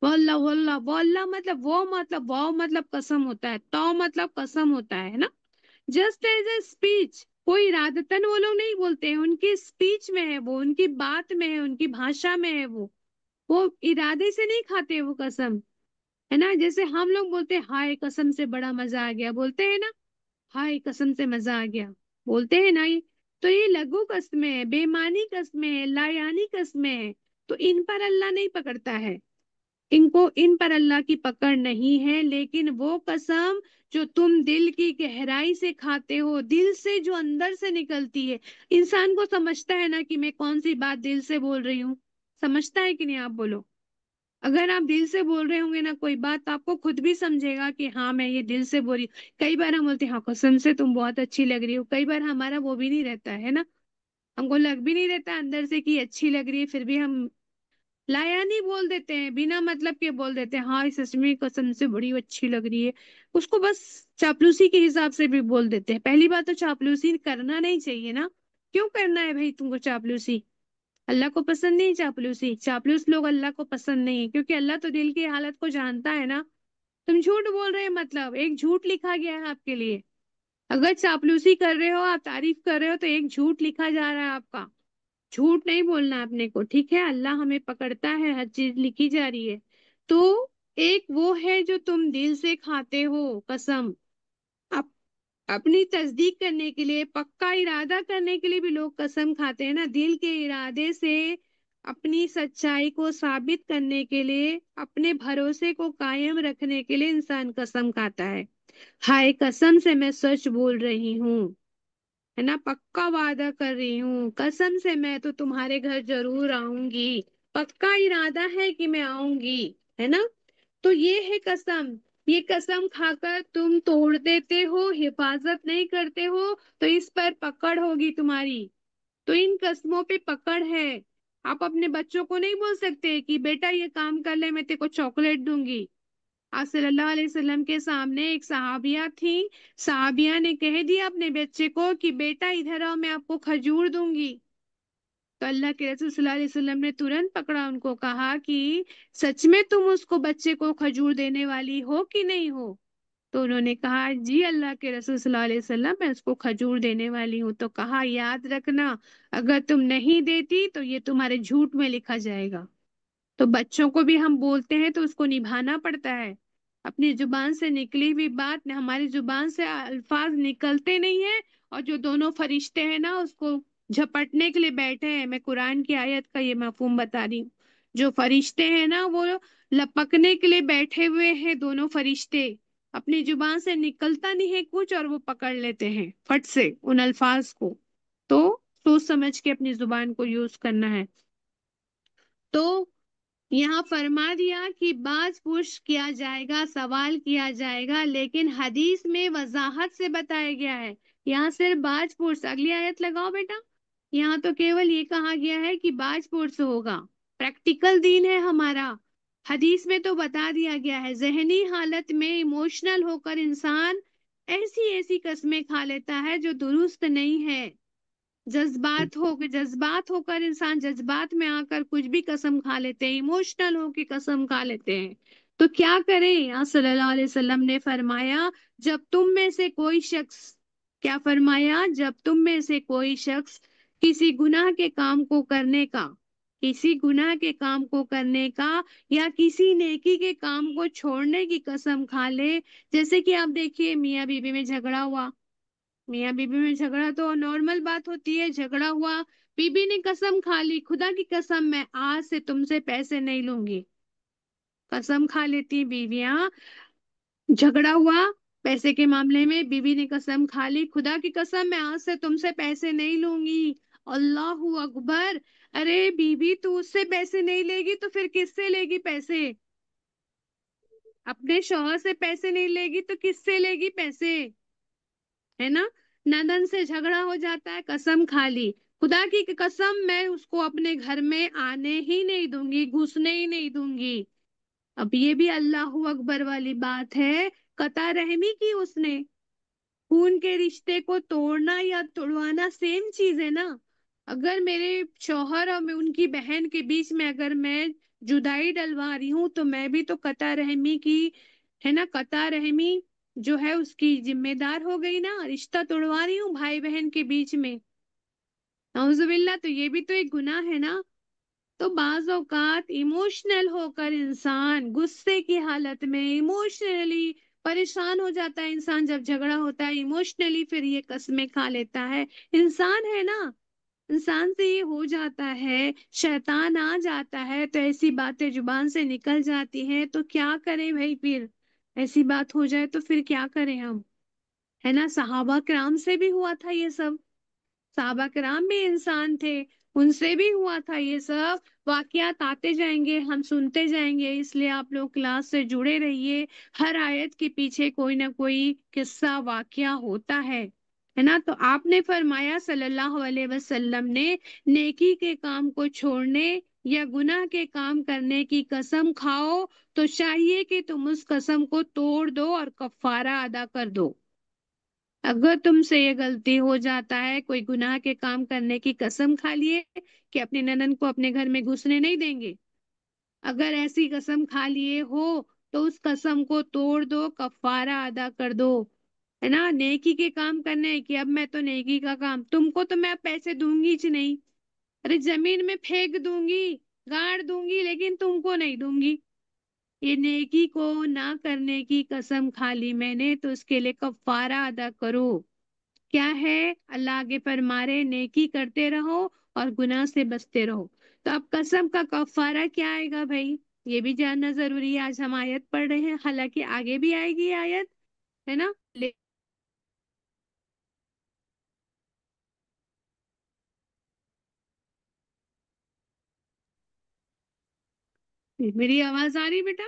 واللہ واللہ واللہ مطلب واو مطلب قسم ہوتا ہے، تو مطلب قسم ہوتا ہے نا۔ جسٹ ایز اے اسپیچ، کوئی ارادتاً وہ لوگ نہیں بولتے ہیں، ان کی اسپیچ میں ہے وہ، ان کی بات میں ہے، ان کی بھاشا میں ہے وہ ارادے سے نہیں کھاتے وہ قسم، ہے نا۔ جیسے ہم لوگ بولتے ہیں ہائے قسم سے بڑا مزہ آ گیا، بولتے ہیں نا، ہائے قسم سے مزہ آ گیا، بولتے ہیں نا یہ۔ تو یہ لغو قسمیں ہیں، بے معنی قسمیں ہیں، لا یعنی قسمیں ہیں، تو ان پر اللہ نہیں پکڑتا ہے، ان پر اللہ کی پکڑ نہیں ہے۔ لیکن وہ قسم جو تم دل کی گہرائی سے کھاتے ہو، دل سے جو اندر سے نکلتی ہے، انسان کو سمجھتا ہے نا کہ میں کون سی بات دل سے بول رہی ہوں، سمجھتا ہے کہ نہیں؟ آپ بولو، اگر آپ دل سے بول رہے ہوں گے نا کوئی بات، تو آپ کو خود بھی سمجھے گا کہ ہاں میں یہ دل سے بول رہی ہوں۔ کئی بار ہم بولتے ہیں ہاں قسم سے تم بہت اچھی لگ رہی ہو، کئی بار ہمارا وہ بھی نہیں رہتا ہے نا، ہم کو لگ بھی نہیں رہتا اندر سے کہ اچھی لگ رہی ہے، پھر بھی ہم لایا نہیں بول دیتے ہیں، بنا مطلب کے بول دیتے ہیں ہاں سچ میں قسم سے بڑی اچھی لگ رہی ہے، اس کو بس چاپلوسی کے حساب سے بھی بول دیتے ہیں۔ پہلی بات تو چاپلوسی کرنا نہیں چاہیے نا، کیوں کرنا ہے بھائی تم کو چاپلوسی؟ اللہ کو پسند نہیں چاپلوسی، چاپلوس لوگ اللہ کو پسند نہیں ہے، کیونکہ اللہ تو دل کی حالت کو جانتا ہے نا۔ تم جھوٹ بول رہے ہیں، مطلب ایک جھوٹ لکھا گیا ہے آپ کے لیے، اگر چاپلوسی کر رہے ہو، آپ تعریف کر رہے ہو، تو ایک جھوٹ لکھا جا رہا ہے آپ کا، جھوٹ نہیں بولنا اپنے کو، ٹھیک ہے؟ اللہ ہمیں پکڑتا ہے، ہر چیز لکھی جا رہی ہے۔ تو ایک وہ ہے جو تم دل سے کھاتے ہو قسم، اپنی تصدیق کرنے کے لیے، پکا ارادہ کرنے کے لیے بھی لوگ قسم کھاتے ہیں نا، دل کے ارادے سے اپنی سچائی کو ثابت کرنے کے لیے، اپنے بھروسے کو قائم رکھنے کے لیے انسان قسم کھاتا ہے۔ ہائے قسم سے میں سچ بول رہی ہوں، ہے نا، پکا وعدہ کر رہی ہوں، قسم سے میں تو تمہارے گھر ضرور آؤں گی، پکا ارادہ ہے کہ میں آؤں گی، ہے نا۔ تو یہ ہے قسم، یہ قسم کھا کر تم توڑ دیتے ہو، حفاظت نہیں کرتے ہو، تو اس پر پکڑ ہوگی تمہاری، تو ان قسموں پہ پکڑ ہے۔ آپ اپنے بچوں کو نہیں بول سکتے کہ بیٹا یہ کام کر لے میں تیرے کو چاکلیٹ دوں گی۔ آپ صلی اللہ علیہ وسلم کے سامنے ایک صحابیہ تھی، صحابیہ نے کہہ دیا اپنے بچے کو کہ بیٹا ادھر آؤ میں آپ کو کھجور دوں گی، تو اللہ کے رسول صلی اللہ علیہ وسلم نے ترنت پکڑا ان کو، کہا کہ سچ میں تم اس کو بچے کو کھجور دینے والی ہو کہ نہیں ہو؟ تو انہوں نے کہا جی اللہ کے رسول صلی اللہ علیہ وسلم میں اس کو کھجور دینے والی ہوں۔ تو کہا یاد رکھنا اگر تم نہیں دیتی تو یہ تمہارے جھوٹ میں لکھا جائے گا۔ تو بچوں کو بھی ہم بولتے ہیں تو اس کو نبھانا پڑتا ہے، اپنی زبان سے نکلی ہوئی بات، ہماری زبان سے الفاظ نکلتے نہیں ہیں، اور جو دونوں فرشتے ہیں نا اس کو جھپٹنے کے لیے بیٹھے ہیں، میں قرآن کی آیت کا یہ مفہوم بتا رہی ہوں، جو فرشتے ہیں نا وہ لپکنے کے لیے بیٹھے ہوئے ہیں، دونوں فرشتے، اپنی زبان سے نکلتا نہیں ہے کچھ اور وہ پکڑ لیتے ہیں فٹ سے ان الفاظ کو، تو سوچ سمجھ کے اپنی زبان کو یوز کرنا ہے۔ تو یہاں فرما دیا کہ بعض پوچھ کیا جائے گا، سوال کیا جائے گا، لیکن حدیث میں وضاحت سے بتایا گیا ہے یہاں صرف بعض پوچھ۔ اگلی آیت لگاؤ بیٹا۔ یہاں تو کیول یہ کہا گیا ہے کہ بعض پوچھ ہوگا، پریکٹیکل دین ہے ہمارا۔ حدیث میں تو بتا دیا گیا ہے ذہنی حالت میں ایموشنل ہو کر انسان ایسی ایسی قسمیں کھا لیتا ہے جو درست نہیں ہے۔ جذبات ہو کر انسان جذبات میں آ کر کچھ بھی قسم کھا لیتے ہیں، ایموشنل ہو کے قسم کھا لیتے ہیں۔ تو کیا کریں؟ یہاں صلی اللہ علیہ وسلم نے فرمایا جب تم میں سے کوئی شخص، کیا فرمایا؟ جب تم میں سے کوئی شخص کسی گناہ کے کام کو کرنے کا، کسی گناہ کے کام کو کرنے کا یا کسی نیکی کے کام کو چھوڑنے کی قسم کھا لے، جیسے کہ آپ دیکھیے میاں بیوی میں جھگڑا ہوا، میاں بیوی میں جھگڑا تو نارمل بات ہوتی ہے، جھگڑا ہوا، بیوی نے قسم کھا لی، خدا کی قسم میں آج سے تم سے پیسے نہیں لوں گی، قسم کھا لیتی بیویاں۔ جھگڑا ہوا پیسے کے معاملے میں، بیوی نے قسم کھا لی، خدا کی قسم میں آج سے تم سے پیسے نہیں لوں گی۔ اللہ اکبر! ارے بیوی تو اس سے پیسے نہیں لے گی تو پھر کس سے لے گی پیسے؟ اپنے شوہر سے پیسے نہیں لے گی تو کس سے لے گی پیسے؟ ہے نا؟ نندن سے جھگڑا ہو جاتا ہے، قسم کھا لی، خدا کی قسم میں اس کو اپنے گھر میں آنے ہی نہیں دوں گی، گھسنے ہی نہیں دوں گی۔ اب یہ بھی اللہ اکبر والی بات ہے، قطع رحمی کی اس نے۔ خون کے رشتے کو توڑنا یا توڑوانا سیم چیز ہے نا۔ اگر میرے شوہر اور میں ان کی بہن کے بیچ میں اگر میں جدائی ڈلوا رہی ہوں تو میں بھی تو قطع رحمی کی، ہے نا، قطع رحمی جو ہے اس کی ذمہ دار ہو گئی نا، رشتہ توڑوا رہی ہوں بھائی بہن کے بیچ میں، نعوذ باللہ، تو یہ بھی تو ایک گناہ ہے نا۔ تو بعض اوقات ایموشنل ہو کر انسان غصے کی حالت میں ایموشنلی پریشان ہو جاتا ہے، انسان جب جھگڑا ہوتا ہے ایموشنلی پھر یہ قسمیں کھا لیتا ہے، انسان ہے نا، انسان سے یہ ہو جاتا ہے، شیطان آ جاتا ہے تو ایسی باتیں زبان سے نکل جاتی ہیں، تو کیا کریں بھائی؟ پھر ایسی بات ہو جائے تو پھر کیا کریں ہم؟ ہے نا؟ صحابہ کرام سے بھی ہوا تھا یہ سب، صحابہ کرام بھی انسان تھے، ان سے بھی ہوا تھا یہ سب۔ واقعات آتے جائیں گے، ہم سنتے جائیں گے، اس لیے آپ لوگ کلاس سے جڑے رہیے، ہر آیت کے پیچھے کوئی نہ کوئی قصہ واقعہ ہوتا ہے نا؟ تو آپ نے فرمایا صلی اللہ علیہ وسلم نے نیکی کے کام کو چھوڑنے یا گناہ کے کام کرنے کی قسم کھاؤ تو چاہیے کہ تم اس قسم کو توڑ دو اور کفارہ ادا کر دو۔ اگر تم سے یہ غلطی ہو جاتا ہے، کوئی گناہ کے کام کرنے کی قسم کھا لیے کہ اپنی ننند کو اپنے گھر میں گھسنے نہیں دیں گے، اگر ایسی قسم کھا لیے ہو تو اس قسم کو توڑ دو، کفارہ ادا کر دو، ہے نا؟ نیکی کے کام کرنے کہ اب میں تو نیکی کا کام، تم کو تو میں اب پیسے دوں گی ہی نہیں، ارے زمین میں پھینک دوں گی، گاڑ دوں گی، لیکن تم کو نہیں دوں گی۔ یہ نیکی کو نہ کرنے کی قسم کھا لی میں نے تو اس کے لیے کفارہ ادا کرو۔ کیا ہے؟ اللہ آگے فرما رہے نیکی کرتے رہو اور گناہ سے بچتے رہو۔ تو اب قسم کا کفارہ کیا آئے گا بھائی؟ یہ بھی جاننا ضروری ہے۔ آج ہم آیت پڑھ رہے ہیں، حالانکہ آگے بھی آئے گی آیت، ہے نا؟ میری آواز آ رہی بیٹا؟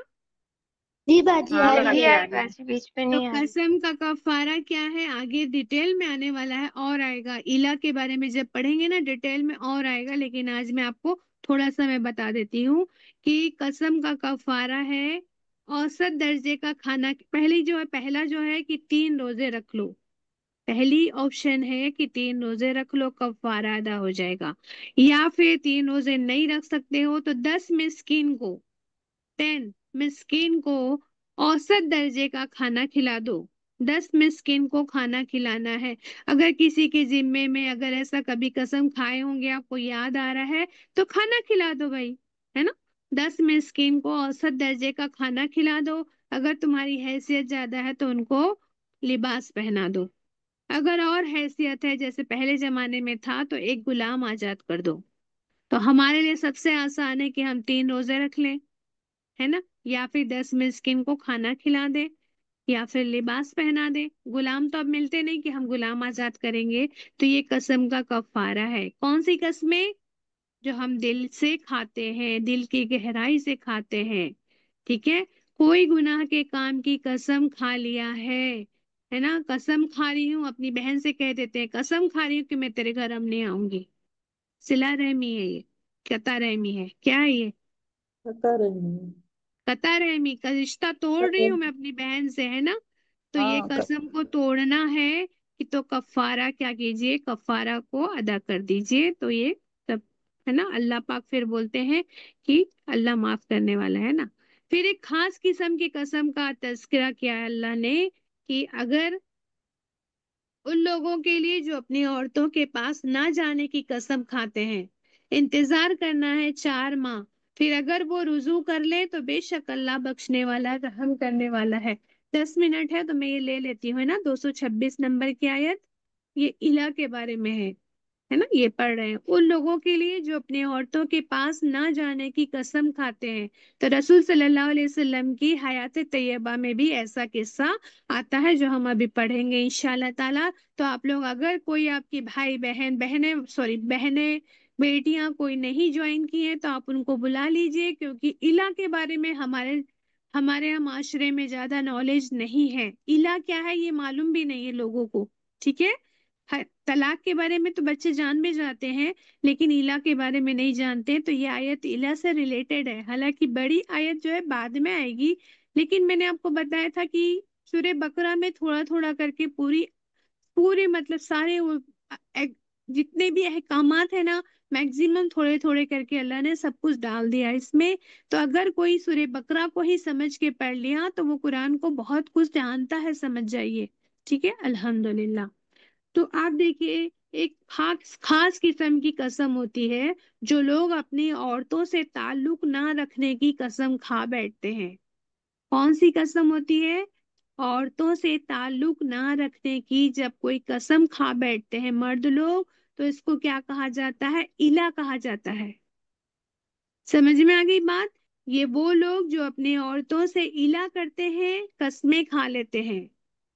جی باجی ہاں آ باجی رہی آ ہے۔ رہی باجی بیچ پہ تو نہیں آ رہی۔ قسم کا کفارہ کیا ہے آگے ڈیٹیل میں آنے والا ہے، اور آئے گا الہ کے بارے میں جب پڑھیں گے نا ڈیٹیل میں اور آئے گا، لیکن آج میں آپ کو تھوڑا سا میں بتا دیتی ہوں کہ قسم کا کفارہ ہے اوسط درجے کا کھانا۔ پہلا جو ہے کہ 3 روزے رکھ لو، پہلی آپشن ہے کہ 3 روزے رکھ لو، کفارہ ادا ہو جائے گا۔ یا پھر 3 روزے نہیں رکھ سکتے ہو تو 10 مسکین کو اوسط درجے کا کھانا کھلا دو، 10 مسکین کو کھانا کھلانا ہے۔ اگر کسی کے ذمے میں اگر ایسا کبھی قسم کھائے ہوں گے، آپ کو یاد آ رہا ہے تو کھانا کھلا دو بھائی، ہے نا؟ 10 مسکین کو اوسط درجے کا کھانا کھلا دو۔ اگر تمہاری حیثیت زیادہ ہے تو ان کو لباس پہنا دو۔ اگر اور حیثیت ہے جیسے پہلے زمانے میں تھا تو ایک غلام آزاد کر دو۔ تو ہمارے لیے سب سے آسان ہے کہ ہم 3 روزے رکھ لیں، ہے نا؟ یا پھر 10 مسکین کو کھانا کھلا دے یا پھر لباس پہنا دے۔ غلام تو اب ملتے نہیں کہ ہم غلام آزاد کریں گے، تو یہ قسم کا کفارہ ہے۔ کون سی قسمیں؟ جو ہم دل سے کھاتے ہیں، دل کی گہرائی سے کھاتے ہیں، ٹھیک ہے؟ کوئی گناہ کے کام کی قسم کھا لیا ہے نا، قسم کھا رہی ہوں، اپنی بہن سے کہہ دیتے ہیں قسم کھا رہی ہوں کہ میں تیرے گھر اب نہیں آؤں گی، صلہ رحمی ہے، یہ قطع رحمی ہے، کیا ہے یہ؟ بتا رہی ہوں۔ قطع رحمی کا رشتہ توڑ رہی ہوں میں اپنی بہن سے، ہے نا؟ تو یہ ہاں قسم کو توڑنا ہے کہ تو کفارہ کیا کیجئے، کفارہ کو ادا کر دیجئے، تو یہ سب ہے نا، اللہ پاک پھر بولتے ہیں کہ اللہ معاف کرنے والا ہے نا۔ پھر ایک خاص قسم کی قسم کا تذکرہ کیا ہے اللہ نے کہ اگر ان لوگوں کے لیے جو اپنی عورتوں کے پاس نہ جانے کی قسم کھاتے ہیں، انتظار کرنا ہے 4 ماہ، پھر اگر وہ رجوع کر لے تو بے شک اللہ بخشنے والا رحم کرنے والا ہے۔ 10 منٹ ہے تو میں یہ لے لیتی ہوں، ہے نا، 226 نمبر کی آیت، یہ الہ کے بارے میں ہے نا، یہ پڑھ رہے ہیں ان لوگوں کے لیے جو اپنی عورتوں کے پاس نہ جانے کی قسم کھاتے ہیں۔ تو رسول صلی اللہ علیہ وسلم کی حیات طیبہ میں بھی ایسا قصہ آتا ہے جو ہم ابھی پڑھیں گے انشاءاللہ تعالی۔ تو آپ لوگ اگر کوئی آپ کی بھائی بہنیں بیٹیاں کوئی نہیں جوائن کی ہیں تو آپ ان کو بلا لیجئے، کیونکہ الہ کے بارے میں ہمارے یہاں معاشرے میں زیادہ نالج نہیں ہے، الہ کیا ہے یہ معلوم بھی نہیں ہے لوگوں کو، ٹھیک ہے؟ طلاق کے بارے میں تو بچے جان بھی جاتے ہیں لیکن الہ کے بارے میں نہیں جانتے، تو یہ آیت الہ سے ریلیٹڈ ہے، حالانکہ بڑی آیت جو ہے بعد میں آئے گی، لیکن میں نے آپ کو بتایا تھا کہ سورہ بقرہ میں تھوڑا تھوڑا کر کے پوری مطلب سارے جتنے بھی احکامات ہیں نا، میکزیمم تھوڑے تھوڑے کر کے اللہ نے سب کچھ ڈال دیا اس میں۔ تو اگر کوئی سورہ بقرہ کو ہی سمجھ کے پڑھ لیا تو وہ قرآن کو بہت کچھ جانتا ہے، سمجھ جائیے، ٹھیک ہے؟ الحمدللہ۔ تو آپ دیکھیے ایک خاص قسم کی قسم ہوتی ہے جو لوگ اپنی عورتوں سے تعلق نہ رکھنے کی قسم کھا بیٹھتے ہیں۔ کون سی قسم ہوتی ہے؟ عورتوں سے تعلق نہ رکھنے کی جب کوئی قسم کھا بیٹھتے ہیں مرد لوگ تو اس کو کیا کہا جاتا ہے؟ الہ کہا جاتا ہے۔ سمجھ میں آ گئی بات؟ یہ وہ لوگ جو اپنی عورتوں سے الہ کرتے ہیں، قسمیں کھا لیتے ہیں،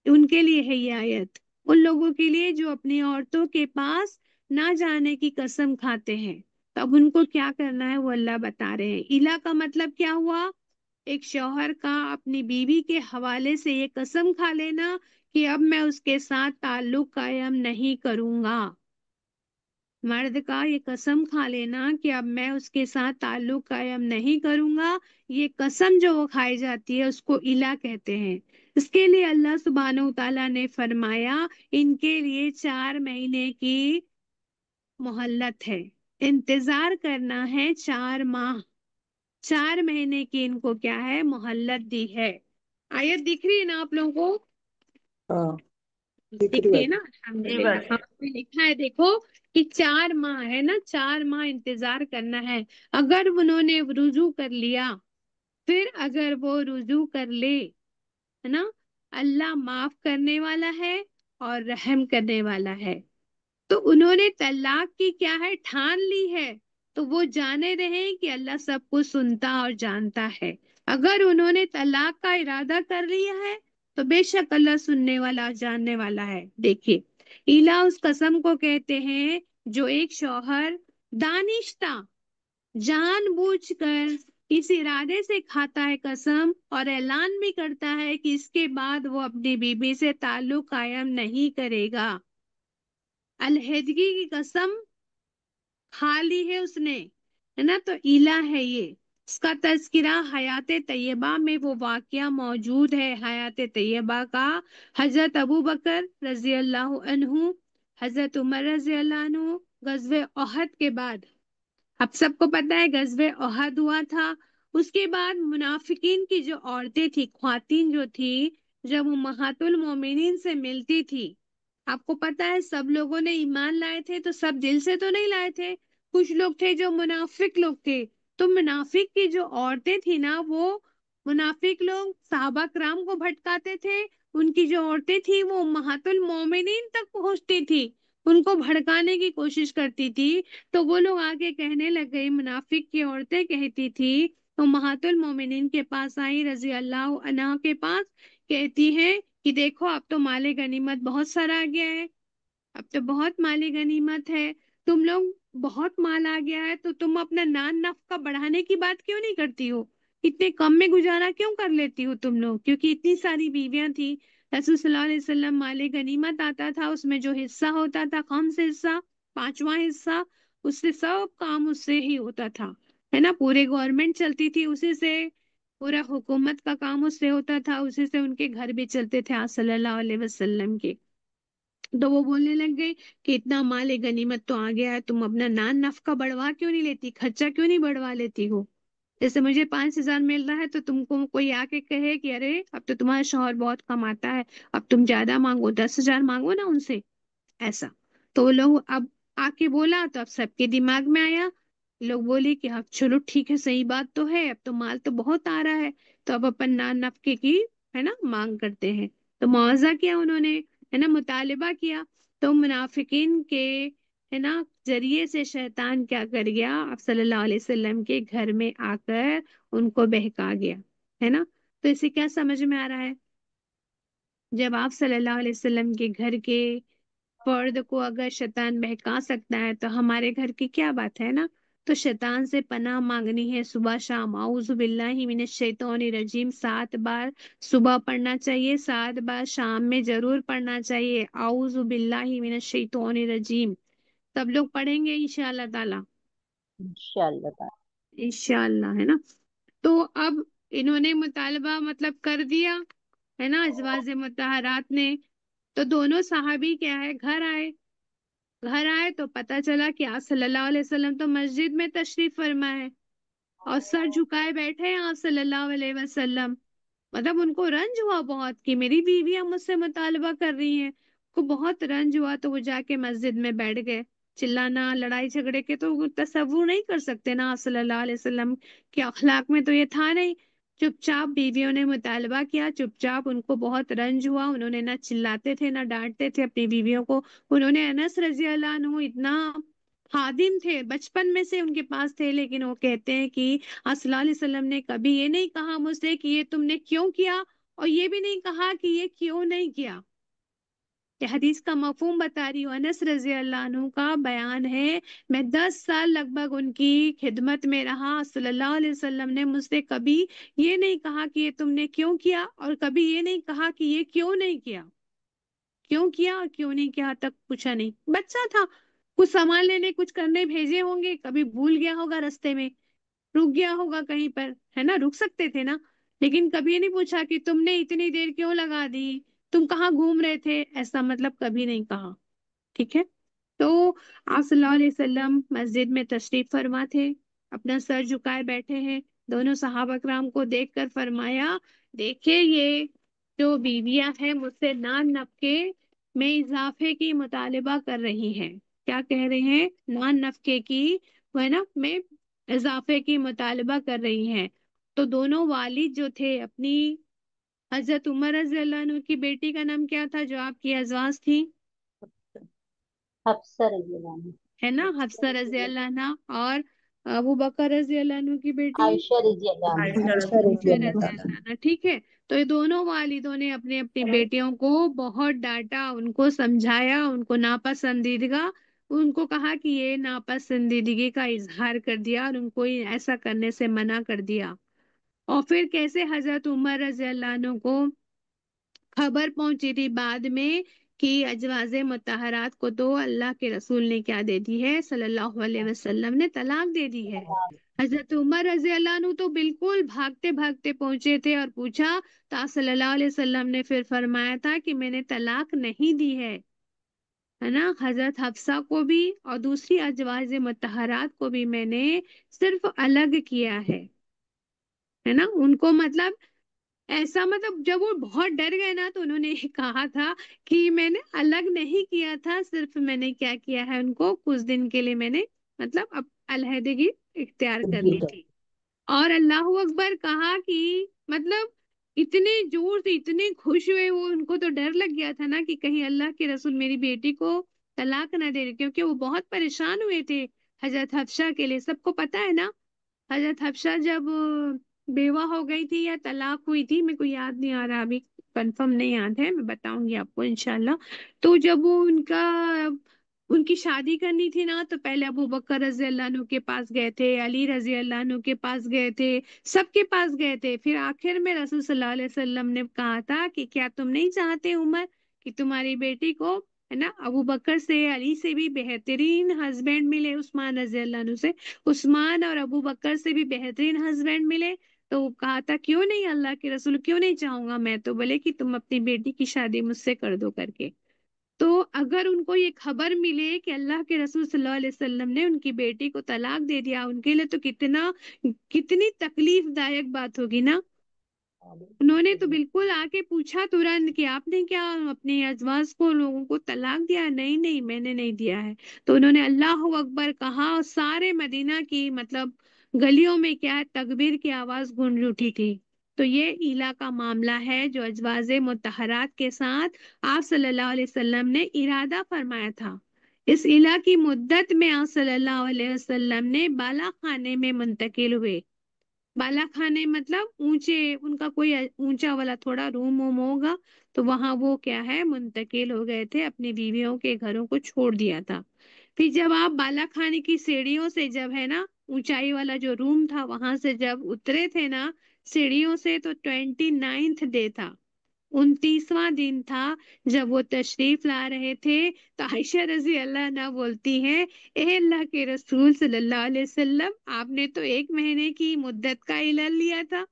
ان کے لیے ہے یہ آیت، ان لوگوں کے لیے جو اپنی عورتوں کے پاس نہ جانے کی قسم کھاتے ہیں، تو اب ان کو کیا کرنا ہے وہ اللہ بتا رہے ہیں۔ الہ کا مطلب کیا ہوا؟ ایک شوہر کا اپنی بیوی کے حوالے سے یہ قسم کھا لینا کہ اب میں اس کے ساتھ تعلق قائم نہیں کروں گا، مرد کا یہ قسم کھا لینا کہ اب میں اس کے ساتھ تعلق قائم نہیں کروں گا، یہ قسم جو وہ کھائی جاتی ہے اس کو الہ کہتے ہیں۔ اس کے لیے اللہ سبحانہ و تعالیٰ نے فرمایا ان کے لیے 4 مہینے کی مہلت ہے، انتظار کرنا ہے 4 ماہ، 4 مہینے کی ان کو کیا ہے؟ مہلت دی ہے۔ آیت دکھ رہی ہے نا آپ لوگوں کو؟ ہاں دکھ دکھ رہی رہی ہے نا؟ بات۔ جی الحمدللہ، باجی۔ ہاں میں لکھا ہے دیکھو کہ 4 ماہ ہے نا، 4 ماہ انتظار کرنا ہے۔ اگر انہوں نے رجوع کر لیا، پھر اگر وہ رجوع کر لے، ہے نا، اللہ معاف کرنے والا ہے اور رحم کرنے والا ہے۔ تو انہوں نے طلاق کی کیا ہے؟ ٹھان لی ہے، تو وہ جانے رہیں کہ اللہ سب کچھ سنتا اور جانتا ہے۔ اگر انہوں نے طلاق کا ارادہ کر لیا ہے تو بے شک اللہ سننے والا جاننے والا ہے۔ دیکھیے الہ اس قسم کو کہتے ہیں جو ایک شوہر دانشتہ جان بوجھ کر اس ارادے سے کھاتا ہے قسم اور اعلان بھی کرتا ہے کہ اس کے بعد وہ اپنی بیوی سے تعلق قائم نہیں کرے گا، علیحدگی کی قسم کھا لی ہے اس نے، ہے نا، تو الہ ہے یہ۔ اس کا تذکرہ حیات طیبہ میں وہ واقعہ موجود ہے، حیات طیبہ کا، حضرت ابو بکر رضی اللہ عنہ، حضرت عمر رضی اللہ عنہ غزوہ احد کے بعد، اب سب کو پتہ ہے غزوہ احد ہوا تھا، اس کے بعد منافقین کی جو عورتیں تھی، خواتین جو تھی، جب امہات المومنین سے ملتی تھی، آپ کو پتہ ہے سب لوگوں نے ایمان لائے تھے تو سب دل سے تو نہیں لائے تھے، کچھ لوگ تھے جو منافق لوگ تھے، تو منافق کی جو عورتیں تھی نا، وہ منافق لوگ صحابہ کرام کو بھٹکاتے تھے، ان کی جو عورتیں تھی وہ امہات المومنین تک پہنچتی تھی، ان کو بھڑکانے کی کوشش کرتی تھی، تو وہ لوگ آگے کہنے لگ گئے، منافق کی عورتیں کہتی تھی، امہات المومنین کے پاس آئی رضی اللہ عنہا کے پاس، کہتی ہیں کہ دیکھو اب تو مال غنیمت بہت سارا آ گیا ہے، اب تو بہت مال غنیمت ہے، تم لوگ بہت مال آ گیا ہے تو تم اپنا نان نفقہ بڑھانے کی بات کیوں نہیں کرتی ہو؟ اتنے کم میں گزارا کیوں کر لیتی ہو تم لوگ؟ کیونکہ اتنی ساری بیویاں تھی، رسول صلی اللہ علیہ وسلم مال غنیمت آتا تھا، اس میں جو حصہ ہوتا تھا، خمس حصہ، پانچواں حصہ، اس سے سب کام اس سے ہی ہوتا تھا، ہے نا؟ پورے گورنمنٹ چلتی تھی اسی سے، پورا حکومت کا کام اس سے ہوتا تھا، اسی سے ان کے گھر بھی چلتے تھے آپ صلی اللہ علیہ وسلم کے۔ تو وہ بولنے لگ گئی کہ اتنا مال غنیمت تو آ گیا ہے، تم اپنا نان نفقہ بڑھوا کیوں نہیں لیتی، خرچہ کیوں نہیں بڑھوا لیتی ہو؟ جیسے مجھے 5,000 مل رہا ہے تو تم کو کوئی آ کے کہے کہ ارے اب تو تمہارا شوہر بہت کماتا ہے، اب تم زیادہ مانگو، 10,000 مانگو نا ان سے، ایسا۔ تو وہ لوگ اب آ کے بولا تو اب سب کے دماغ میں آیا، لوگ بولے کہ اب چلو ٹھیک ہے، صحیح بات تو ہے، اب تو مال تو بہت آ رہا ہے، تو اب اپن نان نفقے کی، ہے نا، مانگ کرتے ہیں۔ تو معاوضہ کیا انہوں نے، ہے نا، مطالبہ کیا۔ تو منافقین کے، ہے نا، ذریعے سے شیطان کیا کر گیا، آپ صلی اللہ علیہ وسلم کے گھر میں آ کر ان کو بہکا گیا، ہے نا؟ تو اسے کیا سمجھ میں آ رہا ہے؟ جب آپ صلی اللہ علیہ وسلم کے گھر کے فرد کو اگر شیطان بہکا سکتا ہے تو ہمارے گھر کی کیا بات ہے نا؟ تو شیطان سے پناہ مانگنی ہے صبح شام، اعوذ باللہ من الشیطان الرجیم 7 بار صبح پڑھنا چاہیے، 7 بار شام میں ضرور پڑھنا چاہیے، اعوذ باللہ من الشیطان الرجیم۔ سب لوگ پڑھیں گے انشاءاللہ تعالی، انشاءاللہ تعالی۔ انشاءاللہ، ہے نا؟ تو اب انہوں نے مطالبہ مطلب کر دیا، ہے نا، ازواج مطہرات نے۔ تو دونوں صحابی کیا ہے، گھر آئے تو پتہ چلا کہ آپ صلی اللہ علیہ وسلم تو مسجد میں تشریف فرما ہے اور سر جھکائے بیٹھے ہیں آپ صلی اللہ علیہ وسلم۔ مطلب ان کو رنج ہوا بہت کہ میری بیویاں مجھ سے مطالبہ کر رہی ہیں، کو بہت رنج ہوا، تو وہ جا کے مسجد میں بیٹھ گئے۔ چلانا، لڑائی جھگڑے کے تو وہ تصور نہیں کر سکتے نا آپ صلی اللہ علیہ وسلم کے اخلاق میں، تو یہ تھا نہیں۔ چپ چاپ بیویوں نے مطالبہ کیا، چپ چاپ، ان کو بہت رنج ہوا، انہوں نے نہ چلاتے تھے نہ ڈانٹتے تھے اپنی بیویوں کو۔ انہوں نے، انس رضی اللہ عنہ اتنا خادم تھے، بچپن میں سے ان کے پاس تھے، لیکن وہ کہتے ہیں کہ آپ صلی اللہ علیہ وسلم نے کبھی یہ نہیں کہا مجھ سے کہ یہ تم نے کیوں کیا، اور یہ بھی نہیں کہا کہ یہ کیوں نہیں کیا۔ یہ حدیث کا مفہوم بتا رہی ہوں، انس رضی اللہ عنہ کا بیان ہے، میں 10 سال لگ بھگ ان کی خدمت میں رہا، صلی اللہ علیہ وسلم نے مجھ سے کبھی یہ نہیں کہا کہ یہ تم نے کیوں کیا، اور کبھی یہ نہیں کہا کہ یہ کیوں نہیں کیا، کیوں کیا اور کیوں نہیں کیا تک پوچھا نہیں۔ بچہ تھا، کچھ سامان لینے کچھ کرنے بھیجے ہوں گے، کبھی بھول گیا ہوگا رستے میں، رک گیا ہوگا کہیں پر، ہے نا، رک سکتے تھے نا، لیکن کبھی یہ نہیں پوچھا کہ تم نے اتنی دیر کیوں لگا دی، تم کہاں گھوم رہے تھے، ایسا مطلب کبھی نہیں کہا، ٹھیک ہے؟ تو آپ صلی اللہ علیہ وسلم مسجد میں تشریف فرما تھے، اپنا سر جھکائے بیٹھے ہیں، دونوں صحابہ کرام کو دیکھ کر فرمایا، دیکھیں یہ جو بیویاں ہیں مجھ سے نان نفقے میں اضافے کی مطالبہ کر رہی ہیں، کیا کہہ رہے ہیں؟ نان نفقے کی، وہ ہے نا، میں اضافے کی مطالبہ کر رہی ہیں۔ تو دونوں والد جو تھے اپنی، حضرت عمر رضی اللہ عنہ کی بیٹی کا نام کیا تھا جو آپ کی ازواج تھی، حفصہ رضی اللہ عنہ، ہے نا، حفصہ رضی اللہ عنہ، اور ابو بکر رضی اللہ عنہ کی بیٹی عائشہ رضی اللہ عنہ۔ عائشہ عائشہ رضی رضی اللہ اللہ عنہا۔ عنہ، ٹھیک ہے؟ تو یہ دونوں والدوں نے اپنے اپنی بیٹیوں کو بہت ڈانٹا، ان کو سمجھایا، ان کو ناپسندیدگا، ان کو کہا کہ یہ ناپسندیدگی کا اظہار کر دیا اور ان کو ایسا کرنے سے منع کر دیا۔ اور پھر کیسے حضرت عمر رضی اللہ عنہ کو خبر پہنچی تھی بعد میں کہ ازواج مطہرات کو تو اللہ کے رسول نے کیا دے دی ہے، صلی اللہ علیہ وسلم نے طلاق دے دی ہے۔ حضرت عمر رضی اللہ عنہ تو بالکل بھاگتے بھاگتے پہنچے تھے اور پوچھا، تو آپ صلی اللہ علیہ وسلم نے پھر فرمایا تھا کہ میں نے طلاق نہیں دی ہے نا، حضرت حفصہ کو بھی اور دوسری ازواج مطہرات کو بھی میں نے صرف الگ کیا ہے نا، ان کو مطلب ایسا، مطلب جب وہ بہت ڈر گئے نا تو انہوں نے یہ کہا تھا کہ میں نے الگ نہیں کیا تھا، صرف میں نے کیا کیا ہے، ان کو کچھ دن کے لیے میں نے مطلب اب علیحدگی اختیار کر لی تھی۔ اور اللہ اکبر کہا کہ مطلب اتنے زور سے اتنے خوش ہوئے وہ، ان کو تو ڈر لگ گیا تھا نا کہ کہیں اللہ کے رسول میری بیٹی کو طلاق نہ دے، کیونکہ وہ بہت پریشان ہوئے تھے حضرت حفصہ کے لیے۔ سب کو پتا ہے نا، حضرت حفصہ جب بیوہ ہو گئی تھی یا طلاق ہوئی تھی، میرے کو یاد نہیں آ رہا ابھی، کنفرم نہیں یاد ہے، میں بتاؤں گی آپ کو انشاءاللہ۔ تو جب وہ ان کا ان کی شادی کرنی تھی نا تو پہلے ابو بکر رضی اللہ عنہ کے پاس گئے تھے، علی رضی اللہ عنہ کے پاس گئے تھے، سب کے پاس گئے تھے. پھر آخر میں رسول صلی اللہ علیہ وسلم نے کہا تھا کہ کیا تم نہیں چاہتے عمر کہ تمہاری بیٹی کو ہے نا ابو بکر سے علی سے بھی بہترین ہسبینڈ ملے، عثمان رضی اللہ عنہ سے عثمان اور ابو بکر سے بھی بہترین ہسبینڈ ملے. تو کہا تھا کیوں نہیں اللہ کے رسول، کیوں نہیں چاہوں گا میں، تو بولے کہ تم اپنی بیٹی کی شادی مجھ سے کر دو کر کے. تو اگر ان کو یہ خبر ملے کہ اللہ کے رسول صلی اللہ علیہ وسلم نے ان کی بیٹی کو طلاق دے دیا، ان کے لیے تو کتنی تکلیف دائک بات ہوگی نا. انہوں نے تو بالکل آ کے پوچھا ترنت کہ آپ نے کیا اپنے ازواج کو لوگوں کو طلاق دیا؟ نہیں نہیں میں نے نہیں دیا ہے. تو انہوں نے اللہ اکبر کہا اور سارے مدینہ کی مطلب گلیوں میں کیا ہے تکبیر کی آواز گونج اٹھی تھی. تو یہ ایلا کا معاملہ ہے جو ازواج مطہرات کے ساتھ آپ صلی اللہ علیہ وسلم نے ارادہ فرمایا تھا. اس ایلا کی مدت میں آپ صلی اللہ علیہ وسلم نے بالا خانے میں منتقل ہوئے. بالا خانے مطلب اونچے، ان کا کوئی اونچا والا تھوڑا روم ووم ہوگا تو وہاں وہ کیا ہے منتقل ہو گئے تھے، اپنی بیویوں کے گھروں کو چھوڑ دیا تھا. پھر جب آپ بالا خانے کی سیڑھیوں سے جب ہے نا اونچائی والا جو روم تھا وہاں سے جب اترے تھے نا سیڑھیوں سے، تو 29th ڈے تھا، 29واں دن تھا جب وہ تشریف لا رہے تھے. تو عائشہ رضی اللہ عنہا بولتی ہیں اے اللہ کے رسول صلی اللہ علیہ وسلم، آپ نے تو 1 مہینے کی مدت کا اعلان لیا تھا.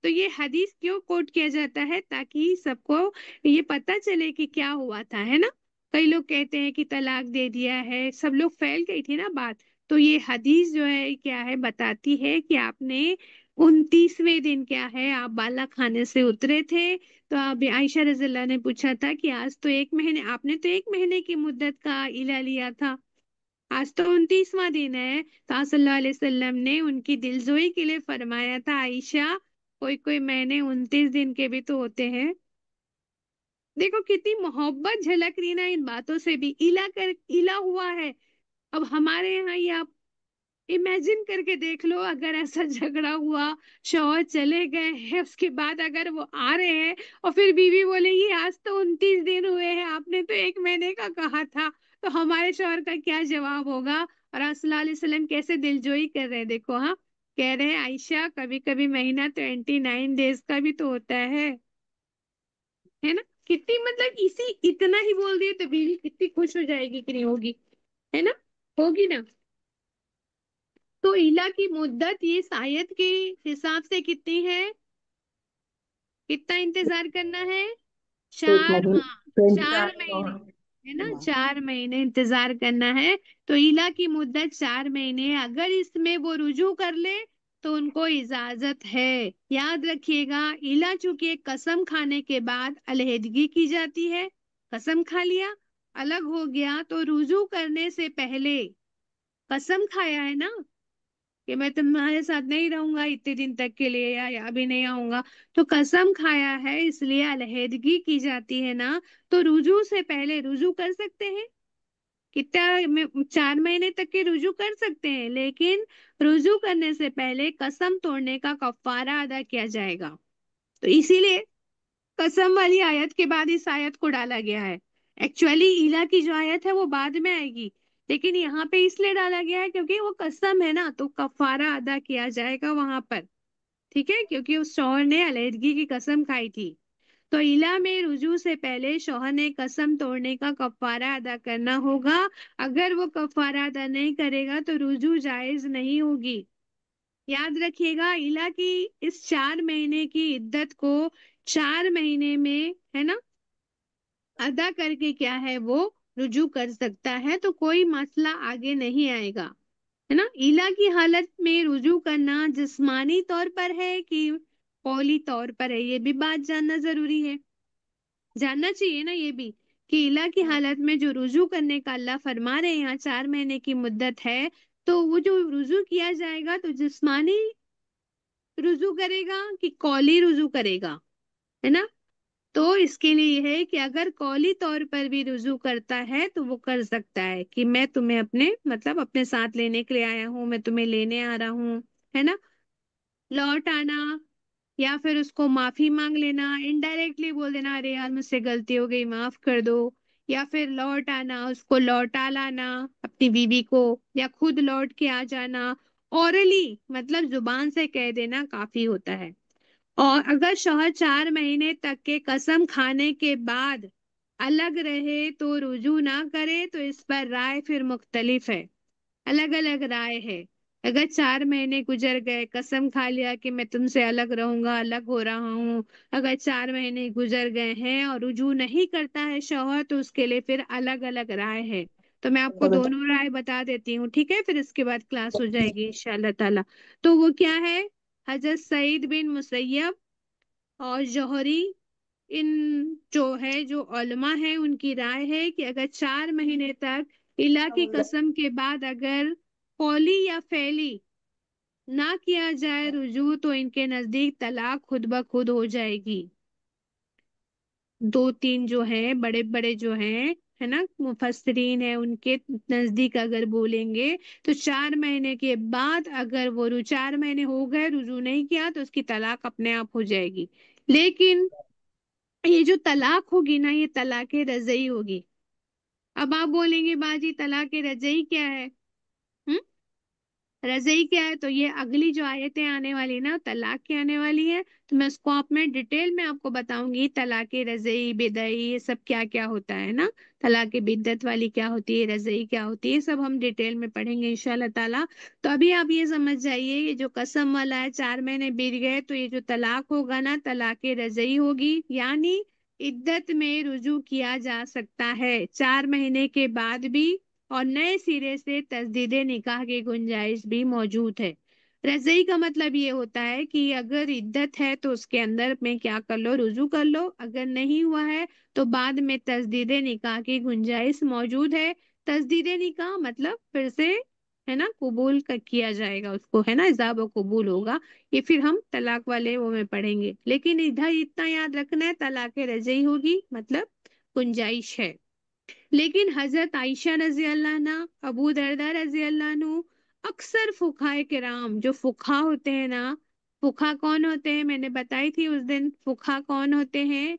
تو یہ حدیث کیوں کوٹ کیا جاتا ہے؟ تاکہ سب کو یہ پتہ چلے کہ کیا ہوا تھا، ہے نا. کئی لوگ کہتے ہیں کہ طلاق دے دیا ہے، سب لوگ پھیل گئی تھی نا بات. تو یہ حدیث جو ہے کیا ہے بتاتی ہے کہ آپ نے 29ویں دن کیا ہے آپ بالا خانے سے اترے تھے. تو اب عائشہ رضی اللہ نے پوچھا تھا کہ آج تو 1 مہینے، آپ نے تو 1 مہینے کی مدت کا اعلان لیا تھا، آج تو 29واں دن ہے. تو آپ صلی اللہ علیہ وسلم نے ان کی دلجوئی کے لیے فرمایا تھا عائشہ کوئی مہینے 29 دن کے بھی تو ہوتے ہیں. دیکھو کتنی محبت جھلک رہی نا ان باتوں سے بھی. ایلا ہوا ہے. اب ہمارے یہاں یہ آپ امیجن کر کے دیکھ لو، اگر ایسا جھگڑا ہوا، شوہر چلے گئے ہیں، اس کے بعد اگر وہ آ رہے ہیں اور پھر بیوی بولے گی آج تو 29 دن ہوئے ہیں، آپ نے تو 1 مہینے کا کہا تھا، تو ہمارے شوہر کا کیا جواب ہوگا؟ اور آپ صلی اللہ علیہ وسلم کیسے دلجوئی کر رہے ہیں، دیکھو. ہاں کہہ رہے ہیں عائشہ کبھی کبھی مہینہ 29 days کا بھی تو ہوتا ہے نا. کتنی مطلب اتنا ہی بول دیے تو بیوی کتنی خوش ہو جائے گی کہ نہیں ہوگی، ہے نا، ہوگی نا. تو ایلا کی مدت اس آیت کے حساب سے کتنی ہے؟ کتنا انتظار کرنا ہے؟ 4 ماہ، 4 مہینے، ہے نا، 4 مہینے انتظار کرنا ہے. تو ایلا کی مدت 4 مہینے. اگر اس میں وہ رجوع کر لے تو ان کو اجازت ہے. یاد رکھیے گا ایلا چونکہ قسم کھانے کے بعد علیحدگی کی جاتی ہے، قسم کھا لیا الگ ہو گیا، تو رجوع کرنے سے پہلے قسم کھایا ہے نا کہ میں تمہارے ساتھ نہیں رہوں گا اتنے دن تک کے لیے، یا ابھی نہیں آؤں گا، تو قسم کھایا ہے اس لیے علیحدگی کی جاتی ہے نا. تو رجوع سے پہلے رجوع کر سکتے ہیں، کتنا 4 مہینے تک کے رجوع کر سکتے ہیں، لیکن رجوع کرنے سے پہلے قسم توڑنے کا کفارہ ادا کیا جائے گا. تو اسی لیے قسم والی آیت کے بعد اس آیت کو ڈالا گیا ہے. ایکچولی ایلا کی جو آیت ہے وہ بعد میں آئے گی، لیکن یہاں پہ اس لیے ڈالا گیا ہے کیونکہ وہ قسم ہے نا، تو کفارہ ادا کیا جائے گا وہاں پر، ٹھیک ہے، کیونکہ اس شوہر نے علیحدگی کی قسم کھائی تھی. تو ایلا میں رجوع سے پہلے شوہر نے قسم توڑنے کا کفارہ ادا کرنا ہوگا. اگر وہ کفارہ ادا نہیں کرے گا تو رجوع جائز نہیں ہوگی. یاد رکھیے گا ایلا کی اس 4 مہینے کی عدت کو 4 مہینے میں ہے نا ادا کر کے کیا ہے وہ رجوع کر سکتا ہے، تو کوئی مسئلہ آگے نہیں آئے گا، ہے نا. ایلا کی حالت میں رجوع کرنا جسمانی طور پر ہے کہ قولی طور پر ہے، یہ بھی بات جاننا ضروری ہے، جاننا چاہیے نا یہ بھی، کہ ایلا کی حالت میں جو رجوع کرنے کا اللہ فرما رہے ہیں یہاں 4 مہینے کی مدت ہے، تو وہ جو رجوع کیا جائے گا تو جسمانی رجوع کرے گا کہ قولی رجوع کرے گا، ہے نا. تو اس کے لیے یہ ہے کہ اگر قولی طور پر بھی رجوع کرتا ہے تو وہ کر سکتا ہے کہ میں تمہیں اپنے ساتھ لینے کے لیے آیا ہوں، میں تمہیں لینے آ رہا ہوں، ہے نا، لوٹ آنا، یا پھر اس کو معافی مانگ لینا، انڈائریکٹلی بول دینا ارے یار مجھ سے غلطی ہو گئی معاف کر دو، یا پھر لوٹ آنا، اس کو لوٹا لانا اپنی بیوی کو، یا خود لوٹ کے آ جانا، اورلی مطلب زبان سے کہہ دینا کافی ہوتا ہے۔ اور اگر شوہر 4 مہینے تک کے قسم کھانے کے بعد الگ رہے تو رجوع نہ کرے، تو اس پر رائے پھر مختلف ہے، الگ الگ رائے ہے۔ اگر 4 مہینے گزر گئے، قسم کھا لیا کہ میں تم سے الگ رہوں گا، الگ ہو رہا ہوں، اگر 4 مہینے گزر گئے ہیں اور رجوع نہیں کرتا ہے شوہر، تو اس کے لیے پھر الگ الگ رائے ہے۔ تو میں آپ کو دونوں رائے بتا دیتی ہوں، ٹھیک ہے؟ پھر اس کے بعد کلاس ہو جائے گی انشاءاللہ تعالی۔ تو وہ کیا ہے؟ حضرت سعید بن مسیب اور جوہری، ان جو علماء ہیں ان کی رائے ہے کہ اگر 4 مہینے تک الہ کی قسم کے بعد اگر قولی یا فعلی نہ کیا جائے رجوع، تو ان کے نزدیک طلاق خود بخود ہو جائے گی۔ 2 3 جو ہیں بڑے بڑے جو ہیں ہے نا مفسرین ہیں، ان کے نزدیک اگر بولیں گے تو 4 مہینے کے بعد اگر وہ 4 مہینے ہو گئے رجوع نہیں کیا تو اس کی طلاق اپنے آپ ہو جائے گی۔ لیکن یہ جو طلاق ہوگی نا، یہ طلاق رجعی ہوگی۔ اب آپ بولیں گے باجی طلاق رجعی کیا ہے؟ رجعی کیا ہے؟ تو یہ اگلی جو آیتیں آنے والی نا طلاق کی آنے والی ہے، تو میں اس کو آپ میں ڈیٹیل میں آپ کو بتاؤں گی طلاق رجعی بدعی یہ سب کیا کیا ہوتا ہے نا، طلاق بدعت والی کیا ہوتی ہے، رجعی کیا ہوتی ہے، یہ سب ہم ڈیٹیل میں پڑھیں گے انشاءاللہ تعالی۔ تو ابھی آپ یہ سمجھ جائیے، یہ جو قسم والا ہے 4 مہینے بیت گئے تو یہ جو طلاق ہوگا نا طلاق رجعی ہوگی، یعنی عدت میں رجوع کیا جا سکتا ہے 4 مہینے کے بعد بھی، اور نئے سرے سے تجدید نکاح کی گنجائش بھی موجود ہے۔ رجعی کا مطلب یہ ہوتا ہے کہ اگر عدت ہے تو اس کے اندر میں کیا کر لو، رجوع کر لو، اگر نہیں ہوا ہے تو بعد میں تجدید نکاح کی گنجائش موجود ہے۔ تجدید نکاح مطلب پھر سے ہے نا قبول کیا جائے گا اس کو، ہے نا ایجاب و قبول ہوگا، یہ پھر ہم طلاق والے وہ میں پڑھیں گے۔ لیکن ادھر اتنا یاد رکھنا ہے طلاق رجعی ہوگی مطلب گنجائش ہے۔ لیکن حضرت عائشہ رضی اللہ عنہ، ابو دردہ رضی اللہ عنہ، اکثر فقہائے کرام جو فقہا ہوتے ہیں نا، فقہا کون ہوتے ہیں میں نے بتائی تھی اس دن، فقہا کون ہوتے ہیں؟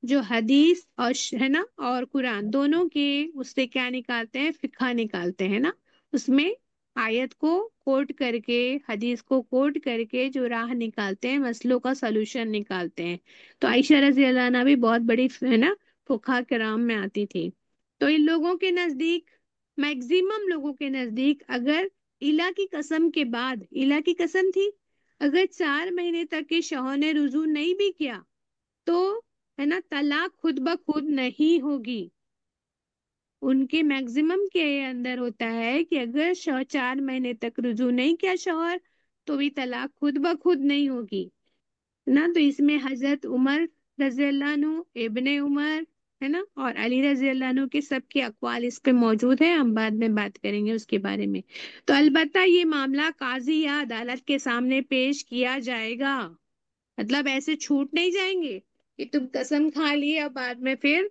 جو حدیث اور ہے نا اور قرآن دونوں کے اس سے کیا نکالتے ہیں؟ فقہ نکالتے ہیں نا، اس میں آیت کو کوٹ کر کے حدیث کو کوٹ کر کے جو راہ نکالتے ہیں، مسئلوں کا سلوشن نکالتے ہیں۔ تو عائشہ رضی اللہ عنہ بھی بہت بڑی ہے نا فقہا کرام میں آتی تھی۔ تو ان لوگوں کے نزدیک، میکزیمم لوگوں کے نزدیک، اگر الہ کی قسم کے بعد، الہ کی قسم تھی، اگر 4 مہینے تک کے شوہر نے رجوع نہیں بھی کیا تو ہے نا طلاق خود بخود نہیں ہوگی۔ ان کے میکزیمم کے اندر ہوتا ہے کہ اگر 4 مہینے تک رجوع نہیں کیا شوہر تو بھی طلاق خود بخود نہیں ہوگی نا۔ تو اس میں حضرت عمر رضی اللہ عنہ، ابن عمر ہے نا اور علی رضی اللہ عنہ کے سب کے اقوال اس پہ موجود ہیں، ہم بعد میں بات کریں گے اس کے بارے میں۔ تو البتہ یہ معاملہ قاضی یا عدالت کے سامنے پیش کیا جائے گا، مطلب ایسے چھوٹ نہیں جائیں گے کہ تم قسم کھا لیے اور بعد میں پھر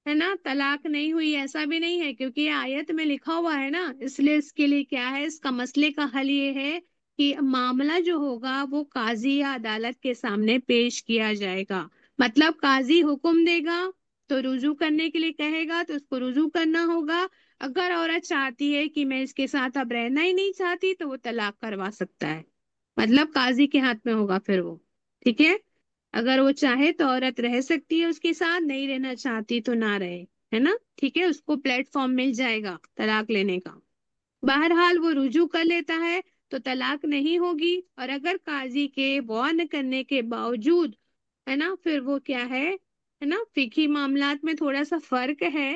ہے نا طلاق نہیں ہوئی، ایسا بھی نہیں ہے، کیونکہ یہ آیت میں لکھا ہوا ہے نا، اس لیے اس کے لیے کیا ہے، اس کا مسئلے کا حل یہ ہے کہ معاملہ جو ہوگا وہ قاضی یا عدالت کے سامنے پیش کیا جائے گا۔ مطلب قاضی حکم دے گا تو رجوع کرنے کے لیے کہے گا تو اس کو رجوع کرنا ہوگا۔ اگر عورت چاہتی ہے کہ میں اس کے ساتھ اب رہنا ہی نہیں چاہتی تو وہ طلاق کروا سکتا ہے، مطلب قاضی کے ہاتھ میں ہوگا پھر وہ، ٹھیک ہے؟ اگر وہ چاہے تو عورت رہ سکتی ہے اس کے ساتھ، نہیں رہنا چاہتی تو نہ رہے، ہے نا، ٹھیک ہے؟ اس کو پلیٹ فارم مل جائے گا طلاق لینے کا۔ بہرحال وہ رجوع کر لیتا ہے تو طلاق نہیں ہوگی، اور اگر قاضی کے وارن کرنے کے باوجود ہے نا پھر وہ کیا ہے نا فقہی معاملات میں تھوڑا سا فرق ہے،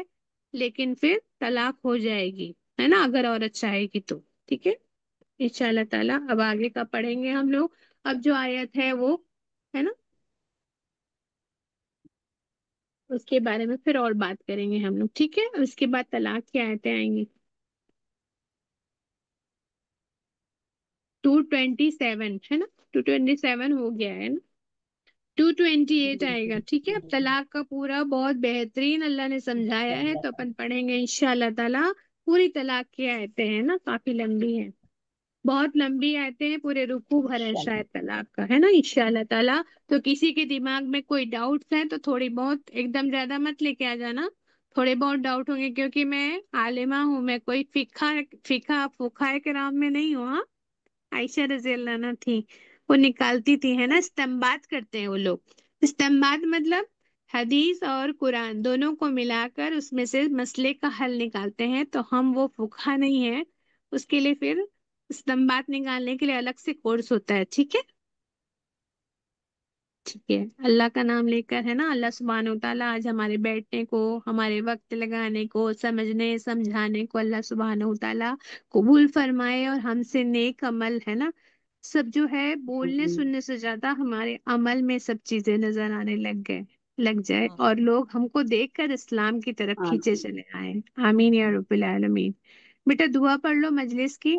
لیکن پھر طلاق ہو جائے گی، ہے نا اگر عورت چاہے گی تو، ٹھیک ہے انشاءاللہ تعالی۔ اب آگے کا پڑھیں گے ہم لوگ، اب جو آیت ہے وہ ہے نا اس کے بارے میں پھر اور بات کریں گے ہم لوگ، ٹھیک ہے؟ اس کے بعد طلاق کی آیتیں آئیں گی۔ 227 ہے نا، 227 ہو گیا ہے نا، 228 آئے گا، ٹھیک ہے؟ اب طلاق کا پورا بہت بہترین اللہ نے سمجھایا ہے، تو اپن پڑھیں گے انشاءاللہ تعالی۔ پوری طلاق کی آیتیں ہیں نا، کافی لمبی ہیں، بہت لمبی آیتیں ہیں، پورے رکوع بھر ہے شاید طلاق کا، ہے نا انشاءاللہ تعالی۔ تو کسی کے دماغ میں کوئی ڈاؤٹس ہیں تو تھوڑی بہت، ایک دم زیادہ مت لے کے آ جانا، تھوڑے بہت ڈاؤٹ ہوں گے کیونکہ میں عالمہ ہوں، میں کوئی فقہ کرام میں نہیں ہوں. ہاں، عائشہ رضی اللہ عنہ تھی، وہ نکالتی تھی، ہے نا، استنباط کرتے ہیں وہ لوگ. استنباط مطلب حدیث اور قرآن دونوں کو ملا کر اس میں سے مسئلے کا حل نکالتے ہیں. تو ہم وہ فقہ نہیں ہیں، اس کے لیے پھر استنباط نکالنے کے لیے الگ سے کورس ہوتا ہے. ٹھیک ہے، ٹھیک ہے. اللہ کا نام لے کر، ہے نا، اللہ سبحانہ و تعالیٰ آج ہمارے بیٹھنے کو، ہمارے وقت لگانے کو، سمجھنے سمجھانے کو اللہ سبحانہ و تعالیٰ قبول فرمائے، اور ہم سے نیک عمل، ہے نا، سب جو ہے بولنے سننے سے زیادہ ہمارے عمل میں سب چیزیں نظر آنے لگ جائے، اور لوگ ہم کو دیکھ کر اسلام کی طرف کھینچے چلے آئیں. آمین یا رب العالمین. بیٹا دعا پڑھ لو مجلس کی.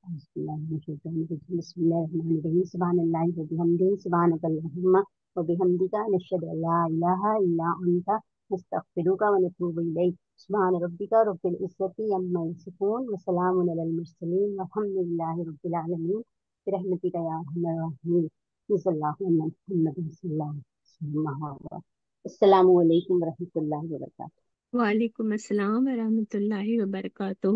بسم اللہ الرحمن الرحیم. بسم اللہ الرحمن الرحیم. سبحان اللہ وبحمدہ، سبحانک اللہم وبحمدک، نشہد ان لا الہ الا انت، نستغفرک ونتوب الیک. سبحان ربک رب العزۃ عما یصفون، وسلام علی المرسلین، والحمد للہ رب العالمین، برحمتک یا ارحم الراحمین. صلی اللہ علی محمد صلی اللہ علیہ وسلم. السلام علیکم ورحمۃ اللہ وبرکاتہ. وعلیکم السلام ورحمۃ اللہ وبرکاتہ.